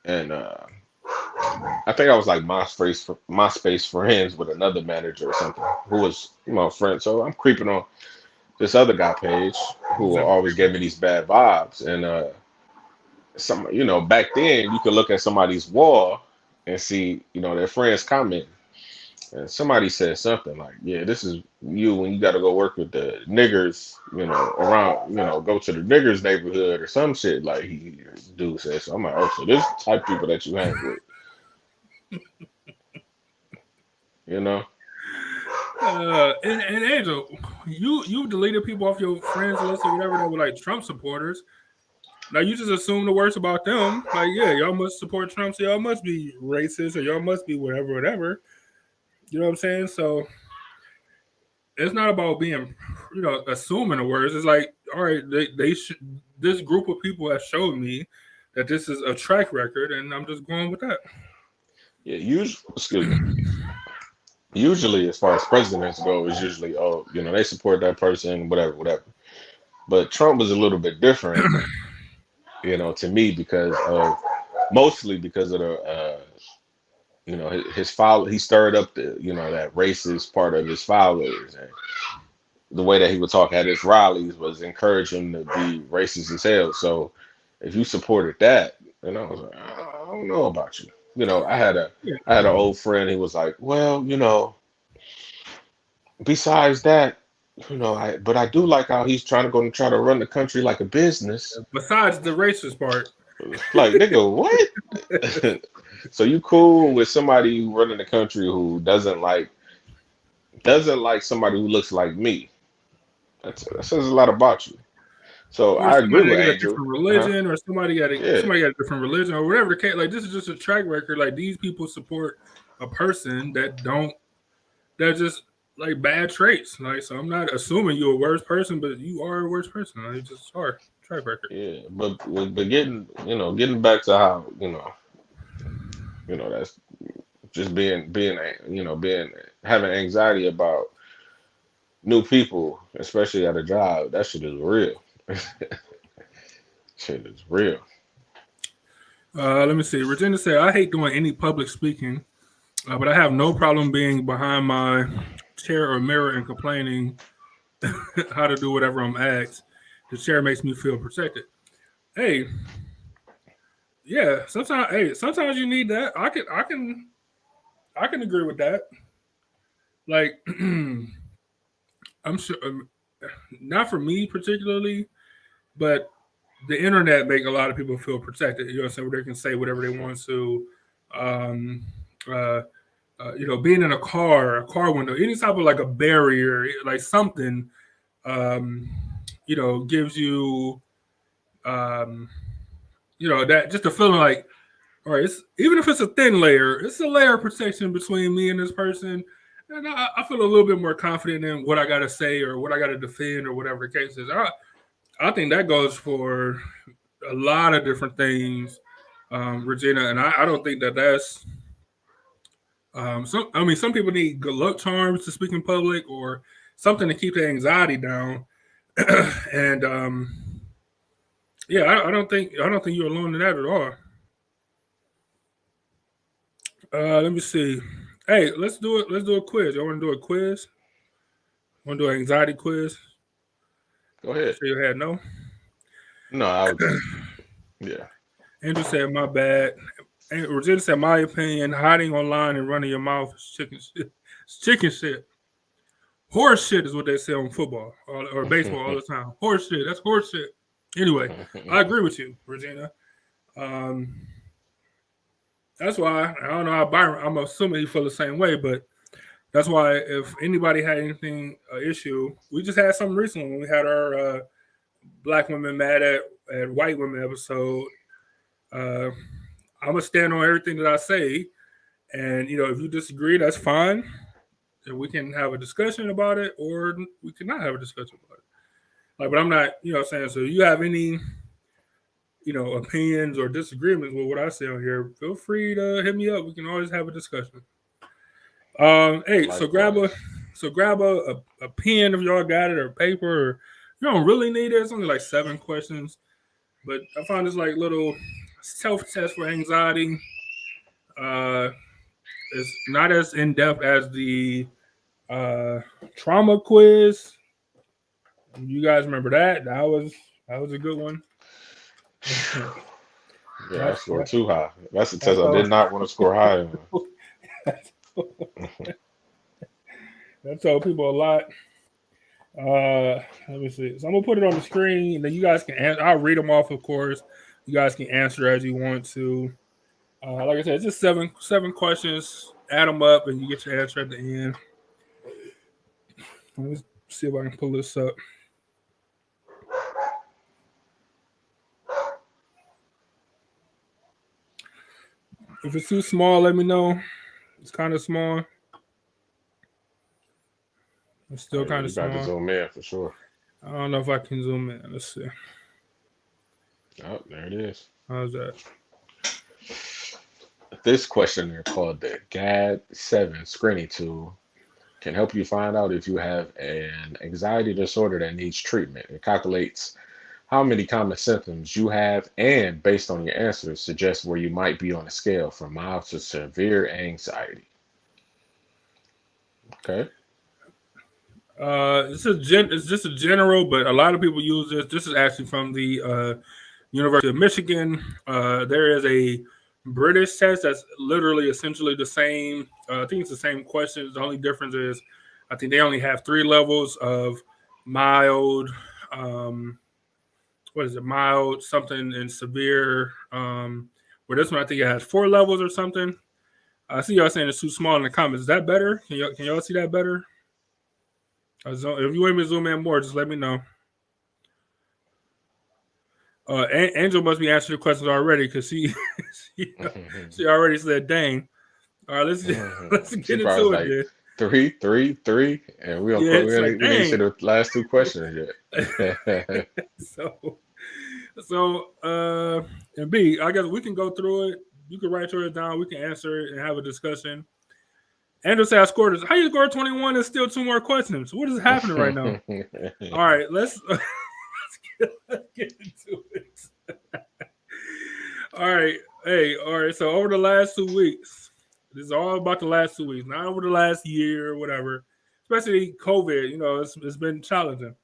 and I think I was like MySpace friends with another manager or something who was friend. So I'm creeping on this other guy page who always gave me these bad vibes, and back then you could look at somebody's wall and see their friends comment. And somebody said something like, yeah, this is you when you got to go work with the niggers, around, go to the niggers neighborhood or some shit like he dude said. So I'm like, oh, so this is the type of people that you hang with. And Angel, you deleted people off your friends list or whatever that were like Trump supporters. Now you just assume the worst about them. Like, yeah, y'all must support Trump, so y'all must be racist or y'all must be whatever. You know what I'm saying? So it's not about being, assuming the words. It's like, all right, this group of people have showed me that this is a track record, and I'm just going with that. Yeah, usually, as far as presidents go, it's usually, they support that person, whatever. But Trump was a little bit different, to me mostly because of the. His follow. He stirred up the, that racist part of his followers, and the way that he would talk at his rallies was encourage him to be racist as hell. So, if you supported that, and I was like, I don't know about you. I had an old friend. He was like, well, besides that, but I do like how he's trying to run the country like a business. Besides the racist part, like nigga, what? So you cool with somebody who running the country who doesn't like somebody who looks like me? That says a lot about you. So I agree with Angel. Different religion, or somebody got a different religion, or whatever the case. Like, this is just a track record. Like, these people support a person that they're just like bad traits. Like, so I'm not assuming you're a worse person, but you are a worse person. Like, just are track record. Yeah, but getting back to how that's just being having anxiety about new people, especially at a job. That shit is real. Shit is real. Let me see. Regina said, I hate doing any public speaking, but I have no problem being behind my chair or mirror and complaining how to do whatever I'm asked. The chair makes me feel protected. Hey, yeah. Sometimes you need that. I can agree with that. Like, I'm sure, not for me particularly, but the internet make a lot of people feel protected. You know what I'm saying? Where they can say whatever they want to. Um, uh, being in a car window, any type of like a barrier, like something, um, gives you, um, that just a feeling like, all right, even if it's a thin layer, it's a layer of protection between me and this person. And I feel a little bit more confident in what I got to say or what I got to defend or whatever the case is. I think that goes for a lot of different things, Regina. And I don't think that's some people need good luck charms to speak in public or something to keep their anxiety down. And I don't think you're alone in that at all. Let me see. Hey, let's do it. Let's do a quiz. You want to do a quiz? Want to do an anxiety quiz? Go ahead. So your head no. No, I was just yeah. Andrew said, "My bad." And Regina said, "My opinion: hiding online and running your mouth is chicken shit. It's chicken shit. Horse shit is what they say on football or baseball all the time. Horse shit. That's horse shit. Anyway, I agree with you, Regina. Um, that's why I don't know how Byron. I'm assuming he feel the same way, but that's why if anybody had anything issue, we just had something recently when we had our black women mad at white women episode. Uh, I'm gonna stand on everything that I say, and if you disagree, that's fine. And we can have a discussion about it, or we cannot have a discussion about it. Like, but I'm not, saying. So, you have any, opinions or disagreements with what I say on here? Feel free to hit me up. We can always have a discussion. Hey, so grab a pen if y'all got it or paper. Or you don't really need it. It's only like 7 questions, but I found this like little self-test for anxiety. It's not as in depth as the trauma quiz. You guys remember that? That was a good one. Yeah, I scored too high. That's a test I did not want to score high on. That told people a lot. Let me see. So I'm gonna put it on the screen, and then you guys can answer. I'll read them off, of course. You guys can answer as you want to. Like I said, it's just seven questions. Add them up, and you get your answer at the end. Let me see if I can pull this up. If it's too small, let me know. It's kind of small. It's still kind of small. Got to zoom in for sure. I don't know if I can zoom in. Let's see. Oh, there it is. How's that? This questionnaire called the GAD-7 screening tool can help you find out if you have an anxiety disorder that needs treatment. It calculates how many common symptoms you have and, based on your answers, suggests where you might be on a scale from mild to severe anxiety. Okay. It's just a general, but a lot of people use this. This is actually from the University of Michigan. There is a British test that's literally essentially the same. I think it's the same questions. The only difference is I think they only have 3 levels of mild, mild, something, and severe. Where this one, I think it has 4 levels or something. I see y'all saying it's too small in the comments. Is that better? Can y'all see that better? If you want me to zoom in more, just let me know. Angel must be answering the questions already because she already said, dang. All right, let's She get probably was into it like then. 3, 3, 3, and Yeah, it's like, we ain't see dang. the last two questions yet. So, and B, I guess we can go through it. You can write yours down. We can answer it and have a discussion. Andrew said I scored this. How you score 21 and still 2 more questions? What is happening right now? All right, let's get into it. All right. Hey, all right. So over the last 2 weeks, this is all about the last 2 weeks, not over the last year or whatever. Especially COVID, it's been challenging.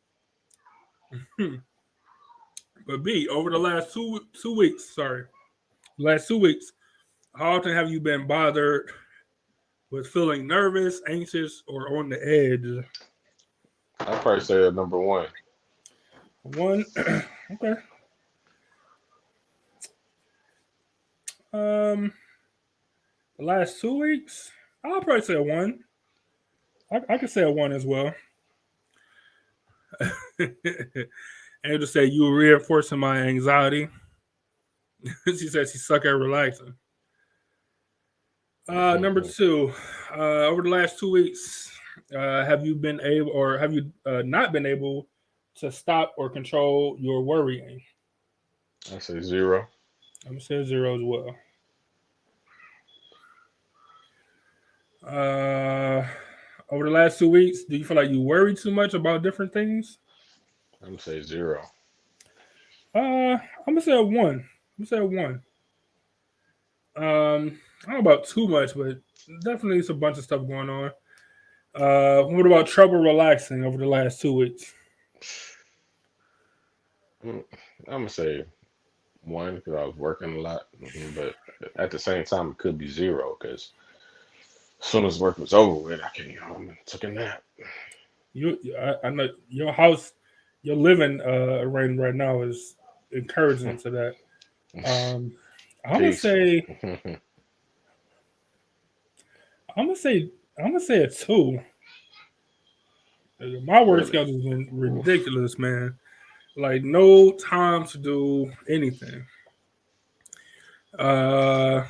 But B, over the last two weeks, last 2 weeks, how often have you been bothered with feeling nervous, anxious, or on the edge? I'd probably say number one. One, okay. The last 2 weeks, I'll probably say a one. I could say a one as well. And to say you were reinforcing my anxiety. She said she suck at relaxing. Number two, over the last 2 weeks, have you been able or have you not been able to stop or control your worrying? I say 0. I'm gonna say zero as well. Uh, over the last 2 weeks, do you feel like you worry too much about different things? I'm gonna say 0. I'm gonna say a one. I'm gonna say a one. I don't know about too much, but definitely it's a bunch of stuff going on. What about trouble relaxing over the last 2 weeks? I'm gonna say 1 because I was working a lot, but at the same time it could be 0 because as soon as work was over with, I came home and took a nap. I know your house, your living arrangement right now is encouraging to that. I'm gonna Peaceful. say, I'm gonna say, I'm gonna say a two. My work Really? schedule has been Oof. ridiculous, man. Like no time to do anything. Uh,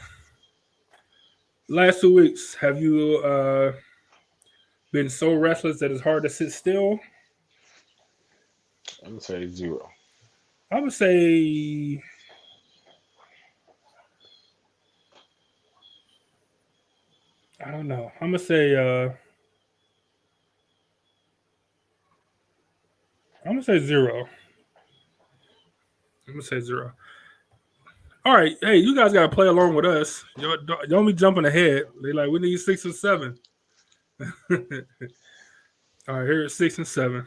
last 2 weeks, have you been so restless that it's hard to sit still? I'm gonna say 0. I would say I don't know. I'm gonna say zero. I'm gonna say zero. All right, hey, you guys gotta play along with us. Don't be jumping ahead. They like we need 6 and 7. All right, here's 6 and 7.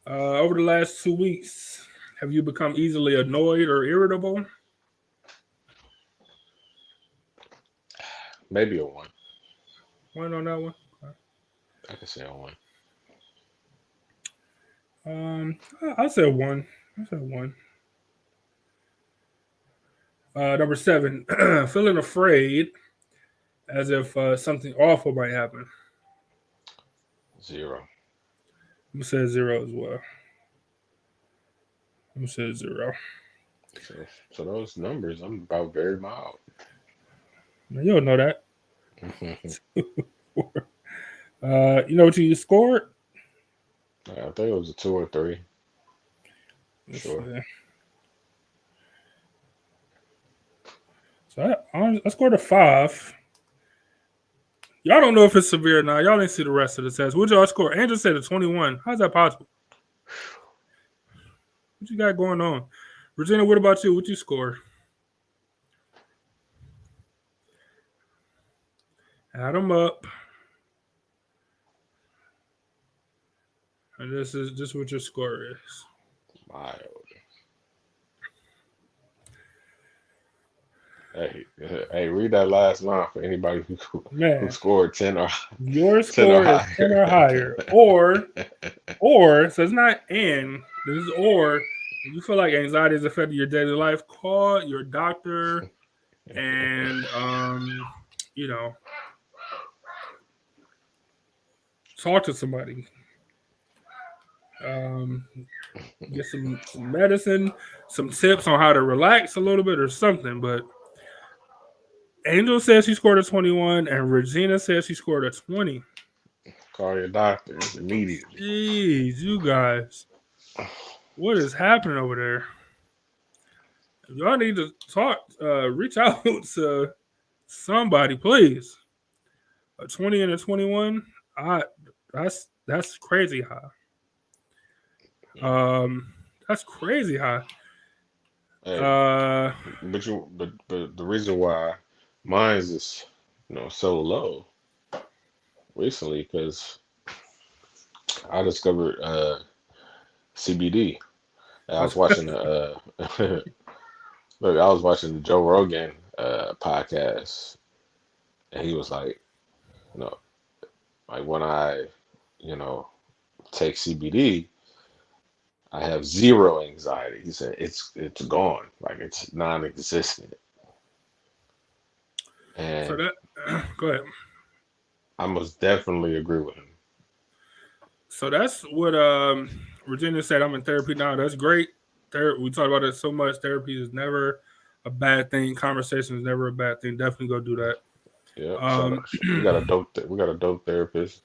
Over the last 2 weeks, have you become easily annoyed or irritable? Maybe a 1. One on that one. I could say a 1. I'll say one. I'll say one. Number 7, feeling afraid as if something awful might happen. 0. I'm gonna say zero as well. I'm gonna say zero. So those numbers, I'm about very mild. Now, you don't know that. You know what you scored? I think it was a 2 or 3. Let's Sure. see. So I scored a 5. Y'all don't know if it's severe or not. Y'all didn't see the rest of the test. What y'all score? Andrew said a 21. How's that possible? What you got going on? Regina, what about you? What you score? Add them up. And this is just what your score is. Mild. Hey, read that last line for anybody who Man, scored 10 or your 10 or score is 10 or higher. higher. So it's not and. This is or. If you feel like anxiety is affecting your daily life, call your doctor and you know, talk to somebody. get some medicine, some tips on how to relax a little bit or something. But Angel says she scored a 21, and Regina says she scored a 20. Call your doctor immediately. Jeez, you guys. What is happening over there? If y'all need to talk, reach out to somebody, please. A 20 and a 21, that's crazy high. That's crazy high. Hey, but the reason why mine is so low recently because I discovered CBD. I was watching the look, I was watching the Joe Rogan podcast, and he was like, like when I take CBD, I have zero anxiety. He said it's gone, like it's non-existent. So And that go ahead. I must definitely agree with him. So that's what Virginia said. I'm in therapy now. That's great. We talk about it so much. Therapy is never a bad thing. Conversation is never a bad thing. Definitely go do that. Yeah, we got a For dope therapist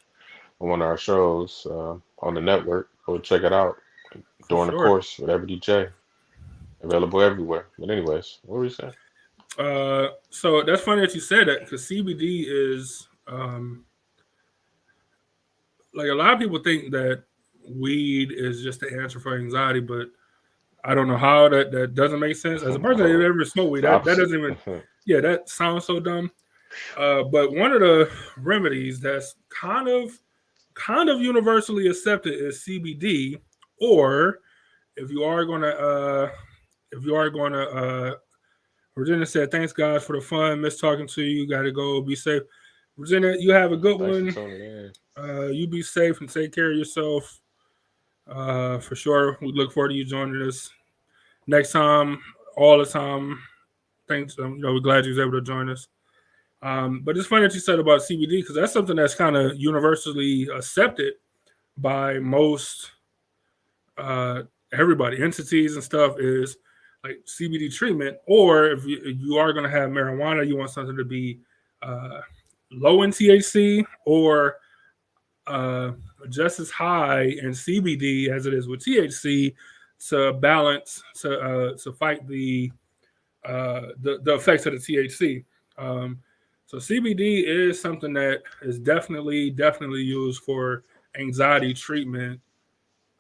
on one of our shows on the network. Go check it out during the sure. course with Every DJ. Available everywhere. But anyways, what were you saying? So that's funny that you said that because CBD is like a lot of people think that weed is just the answer for anxiety, but I don't know how that doesn't make sense. As a person that ever smoked weed, that doesn't even that sounds so dumb. But one of the remedies that's kind of universally accepted is CBD, or if you are gonna Virginia said, "Thanks guys for the fun. Miss talking to you. Got to go. Be safe." Virginia, you have a good Thanks for one. tuning in. You be safe and take care of yourself. For sure. We look forward to you joining us next time, all the time. Thanks. We're glad you was able to join us. But it's funny that you said about CBD because that's something that's kind of universally accepted by most everybody, entities and stuff is like CBD treatment. Or if you are going to have marijuana, you want something to be low in THC or just as high in CBD as it is with THC to balance to fight the effects of the THC. So CBD is something that is definitely used for anxiety treatment.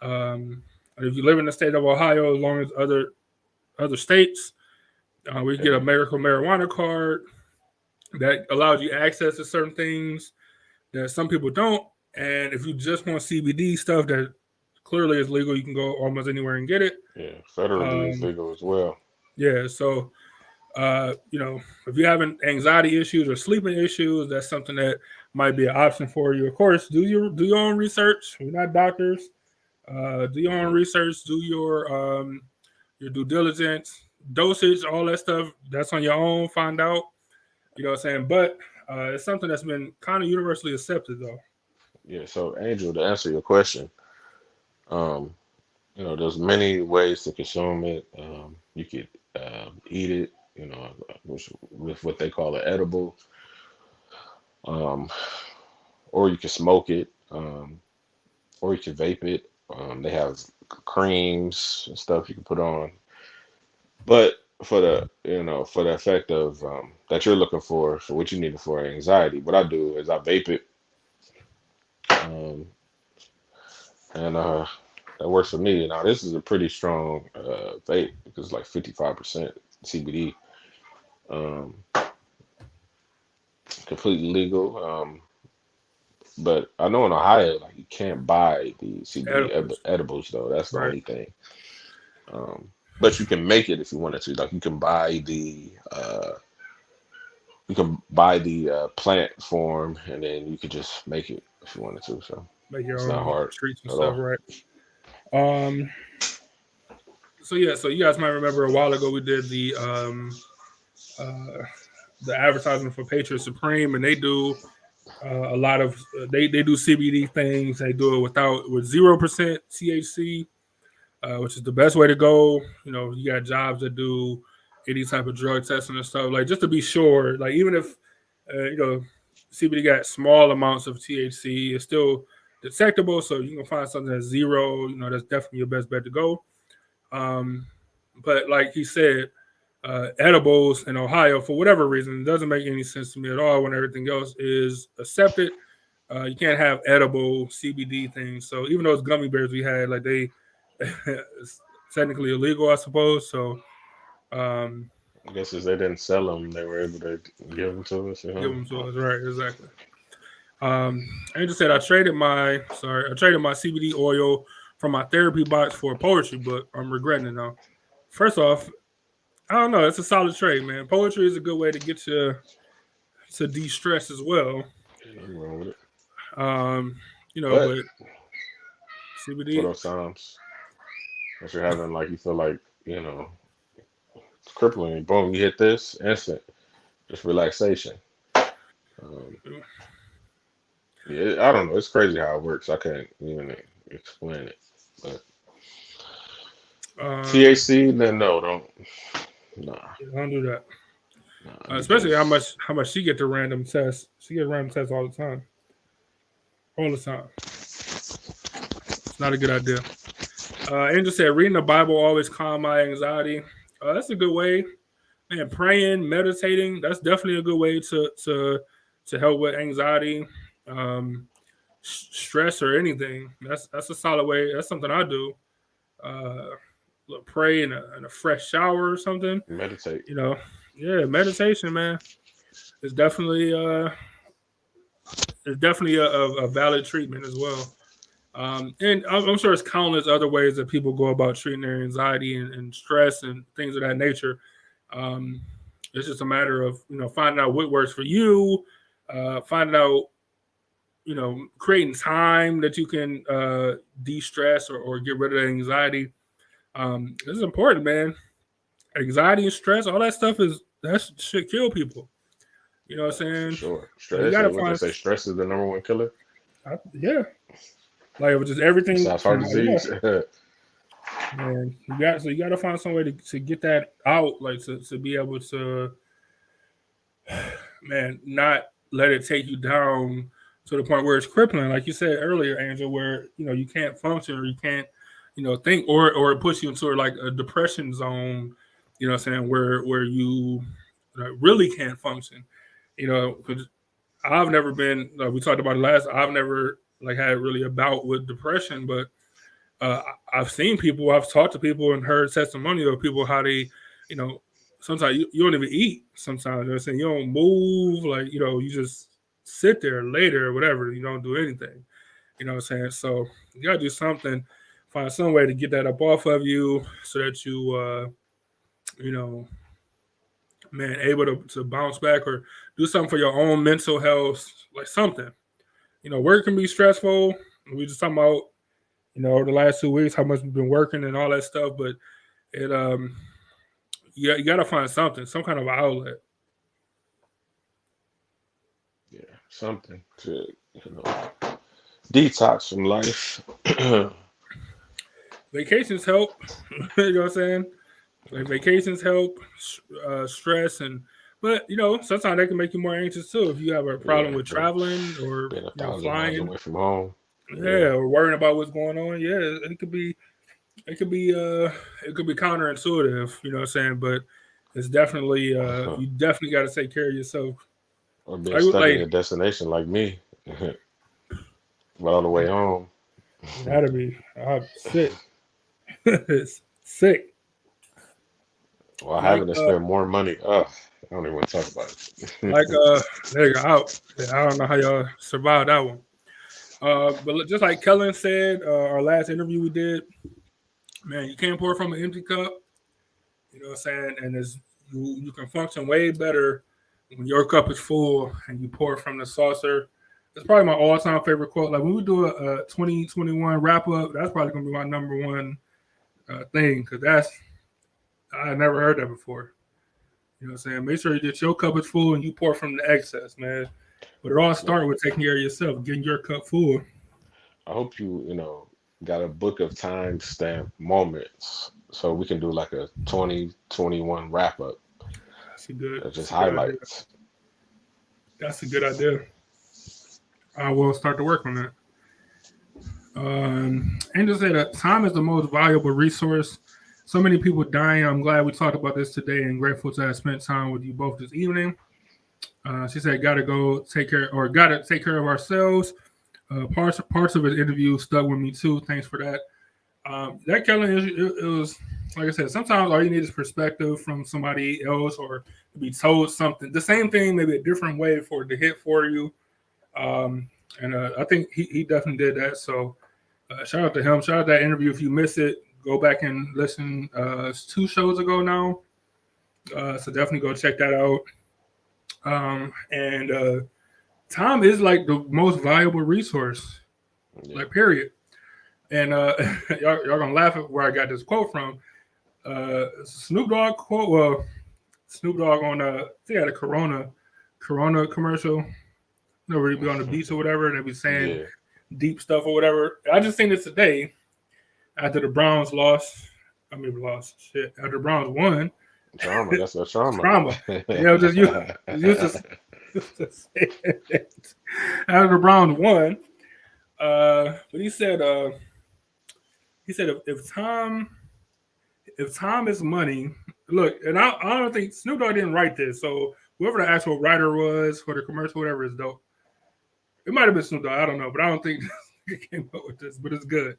If you live in the state of Ohio, as long as other states, we get a medical marijuana card that allows you access to certain things that some people don't. And if you just want CBD stuff that clearly is legal, you can go almost anywhere and get it. Yeah, federally is legal as well. Yeah, so if you're having anxiety issues or sleeping issues, that's something that might be an option for you. Of course, do your own research. We're not doctors. Do your own research. Do your due diligence, dosage, all that stuff. That's on your own. Find out. You know what I'm saying? But it's something that's been kind of universally accepted, though. Yeah. So, Angel, to answer your question, there's many ways to consume it. You could eat it, with what they call an edible, or you can smoke it, or you can vape it. They have creams and stuff you can put on. But for the effect of that you're looking for what you need it for anxiety, what I do is I vape it, and that works for me. Now this is a pretty strong vape because it's like 55% CBD, completely legal. But I know in Ohio, like you can't buy the CBD edibles though. That's the Right. only thing. But you can make it if you wanted to. Like you can buy the plant form, and then you could just make it if you wanted to. So Make your it's own not hard treats and at stuff, all. right? So you guys might remember a while ago we did the advertisement for Patriot Supreme, and they do a lot of they do CBD things. They do it with 0% THC. which is the best way to go. You know, you got jobs that do any type of drug testing and stuff, like just to be sure. Like even if you know CBD got small amounts of THC, it's still detectable. So you can find something that's zero. You know, that's definitely your best bet to go. But like he said, edibles in Ohio, for whatever reason, it doesn't make any sense to me at all when everything else is accepted. You can't have edible CBD things. So even those gummy bears we had, like they it's technically illegal, I suppose. So I guess as they didn't sell them, they were able to give them to us. You give know? them to us, right? Exactly. I just said I traded my CBD oil from my therapy box for a poetry book. I'm regretting it now. First off, I don't know. It's a solid trade, man. Poetry is a good way to get you to de-stress as well. Nothing wrong with it. You know, But but for CBD, those times that you're having, like you feel like, you know, it's crippling. Boom, you hit this instant, just relaxation. Um, yeah, I don't know. It's crazy how it works. I can't even explain it. But THC, then no, don't. Nah, don't do that. nah, Especially because how much she get to random tests. She get random tests all the time. All the time. It's not a good idea. Angel said, reading the Bible always calm my anxiety. That's a good way. Man, praying, meditating, that's definitely a good way to help with anxiety, stress, or anything. That's a solid way. That's something I do. Pray in a fresh shower or something. meditate. You know, yeah, meditation, man, is definitely a valid treatment as well. And I'm sure there's countless other ways that people go about treating their anxiety and stress and things of that nature. Um, it's just a matter of finding out what works for you, finding out creating time that you can de-stress or get rid of the anxiety. This is important, man. Anxiety and stress, all that stuff that should kill people. You know what I'm For saying? sure. So you Stress. gotta What they find, say, stress is the number one killer. yeah, like with just everything. Besides heart disease. Man, you got to find some way to get that out, like to be able to, man, not let it take you down to the point where it's crippling, like you said earlier, Angel, where you can't function or you can't think, or it puts you into like a depression zone. You know what I'm saying, where you really can't function. Because I've never been. Like we talked about it last. I've never like had really a bout with depression, but I've seen people, I've talked to people and heard testimony of people how they, sometimes you don't even eat. Sometimes you know what I'm saying, you don't move, like you just sit there later or whatever. You don't do anything. You know what I'm saying? So you gotta do something, find some way to get that up off of you so that you know, man, able to bounce back or do something for your own mental health, like something. Work can be stressful. We just talking about, over the last 2 weeks, how much we've been working and all that stuff, but it you gotta find something, some kind of outlet. Yeah, something to detox from life. Vacations help. You know what I'm saying? Like vacations help, stress, but sometimes they can make you more anxious too if you have a problem with traveling or being 1,000 miles flying. away from home. Yeah, or worrying about what's going on. Yeah, it could be counterintuitive, you know what I'm saying? But it's definitely you definitely got to take care of yourself. Or being stuck in a destination like me, but on the way home. That'd be sick. Sick. Well, having to spend more money. I don't even want to talk about it. There you go. I don't know how y'all survived that one. But just like Kellen said, our last interview we did, man, you can't pour from an empty cup. You know what I'm saying? And you can function way better when your cup is full and you pour from the saucer. It's probably my all-time favorite quote. Like when we do a 2021 wrap-up, that's probably going to be my number one thing, because I never heard that before. You know what I'm saying? Make sure that your cup is full and you pour from the excess, man. But it all starts with taking care of yourself, getting your cup full. I hope you got a book of timestamp moments, so we can do like a 2021 wrap up. That just That's a good idea. highlights. That's a good idea. I will start to work on that. Angel said that time is the most valuable resource. So many people dying. I'm glad we talked about this today and grateful to have spent time with you both this evening. She said, "Gotta take care of ourselves." Parts of his interview stuck with me too. Thanks for that. That Kellen, it was like I said. Sometimes all you need is perspective from somebody else, or to be told something, the same thing, maybe a different way for it to hit for you. And I think he definitely did that. So shout out to him. Shout out to that interview. If you missed it, go back and listen. It's 2 shows ago now. So definitely go check that out. And time is like the most valuable resource, like period. And y'all gonna laugh at where I got this quote from. Snoop Dogg quote. Well, Snoop Dogg on they had a Corona commercial. You know, where he'd be on the beach or whatever, and they'd be saying deep stuff or whatever. I just seen this today after the Browns lost. After the Browns won. Trauma. That's a trauma. Trauma. Just used to say it. After the Browns won. But he said if time is money, look, and I don't think Snoop Dogg didn't write this, so whoever the actual writer was for the commercial, whatever, is dope. It might have been Snoop Dogg, I don't know, but I don't think he came up with this, but it's good.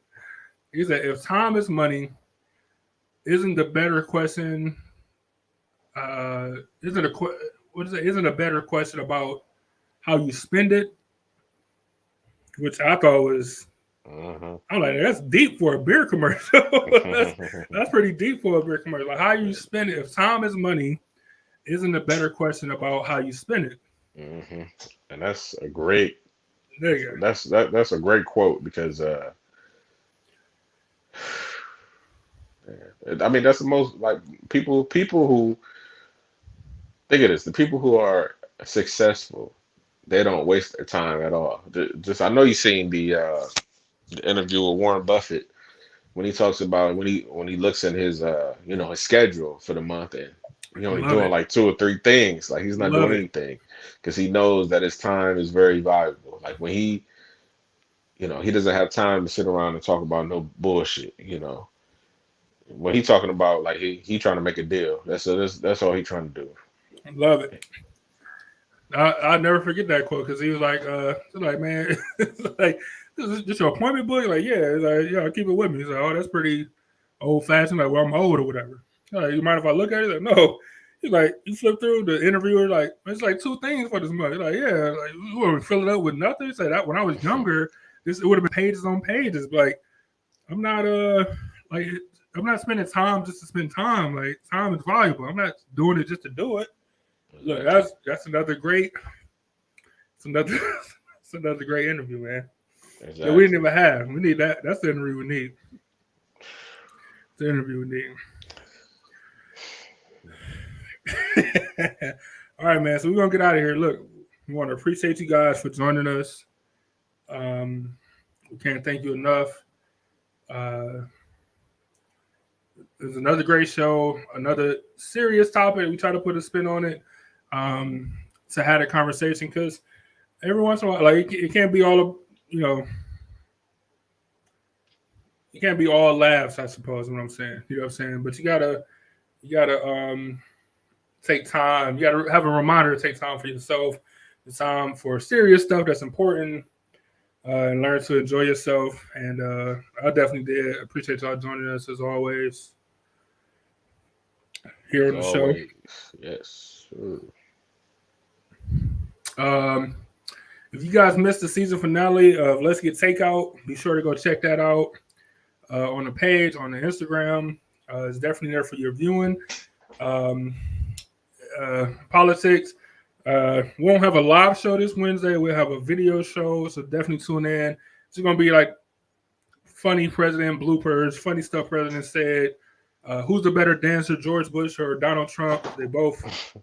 He said, if time is money, isn't the better question, isn't a better question about how you spend it? Which I thought was, I'm like, that's deep for a beer commercial. that's pretty deep for a beer commercial. Like, how you spend it, if time is money, isn't a better question about how you spend it? And that's a great. There you go. That's a great quote because I mean that's the most like people who think of this. The people who are successful, they don't waste their time at all. Just I know you've seen the interview with Warren Buffett when he talks about when he looks in his his schedule for the month and he's doing like 2 or 3 things. Like he's not doing anything because he knows that his time is very valuable. Like when he doesn't have time to sit around and talk about no bullshit. When he talking about like he trying to make a deal. That's all he trying to do. I love it. I'll never forget that quote because he was like, man, like this your appointment book? Like, yeah, I'll keep it with me. He's like, oh, that's pretty old fashioned. Like, well, I'm old or whatever. Like, you mind if I look at it? Like, no. He's like, you flip through the interviewer, like, it's like 2 things for this month. Like, yeah, like, you want to fill it up with nothing? He said that when I was younger, it would have been pages on pages. But, like, I'm not spending time just to spend time. Like, time is valuable. I'm not doing it just to do it. Look, that's another great, it's another great interview, man. Exactly. That we didn't even have. We need that. That's the interview we need. The interview we need. All right, man. So we're gonna get out of here. Look, we want to appreciate you guys for joining us. We can't thank you enough. It was another great show, another serious topic. We try to put a spin on it to have a conversation because every once in a while, like it can't be all it can't be all laughs, I suppose. What I'm saying, you know what I'm saying. But you gotta take time. You gotta have a reminder to take time for yourself, the time for serious stuff that's important, and learn to enjoy yourself. And I definitely did appreciate y'all joining us as always here on the show. Yes. Sure. If you guys missed the season finale of Let's Get Takeout, be sure to go check that out on the page, on the Instagram. It's definitely there for your viewing. Politics. We won't have a live show this Wednesday. We'll have a video show, so definitely tune in. It's going to be like funny president bloopers, funny stuff president said. Who's the better dancer, George Bush or Donald Trump? They both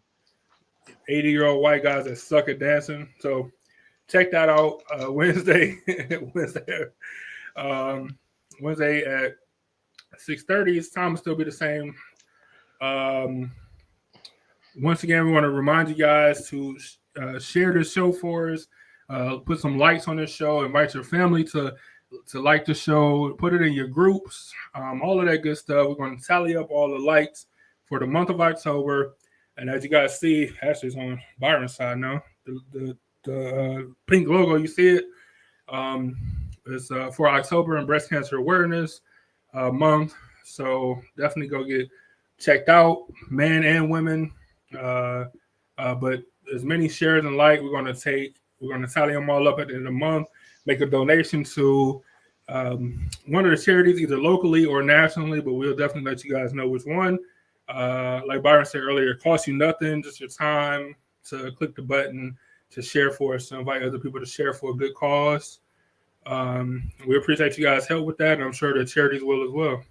80-year-old white guys that suck at dancing. So check that out Wednesday. Wednesday at 6:30. His time will still be the same. Once again, we want to remind you guys to share this show for us. Put some likes on this show. Invite your family to like the show. Put it in your groups. All of that good stuff. We're going to tally up all the likes for the month of October. And as you guys see, Ashley's on Byron's side now. The pink logo, you see it. It's for October and Breast Cancer Awareness Month. So definitely go get checked out, men and women. But as many shares and like we're going to tally them all up at the end of the month, make a donation to one of the charities, either locally or nationally, but we'll definitely let you guys know which one. Like Byron said earlier, it costs you nothing, just your time to click the button to share for us, to invite other people to share for a good cause. We appreciate you guys' help with that, and I'm sure the charities will as well.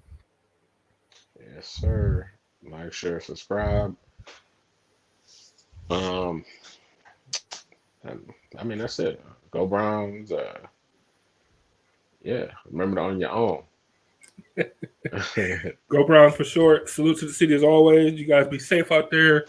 Yes, sir. Like, share, subscribe. I mean, that's it. Go Browns. Yeah, remember to own your own. Go Browns for short. Salute to the city as always. You guys be safe out there.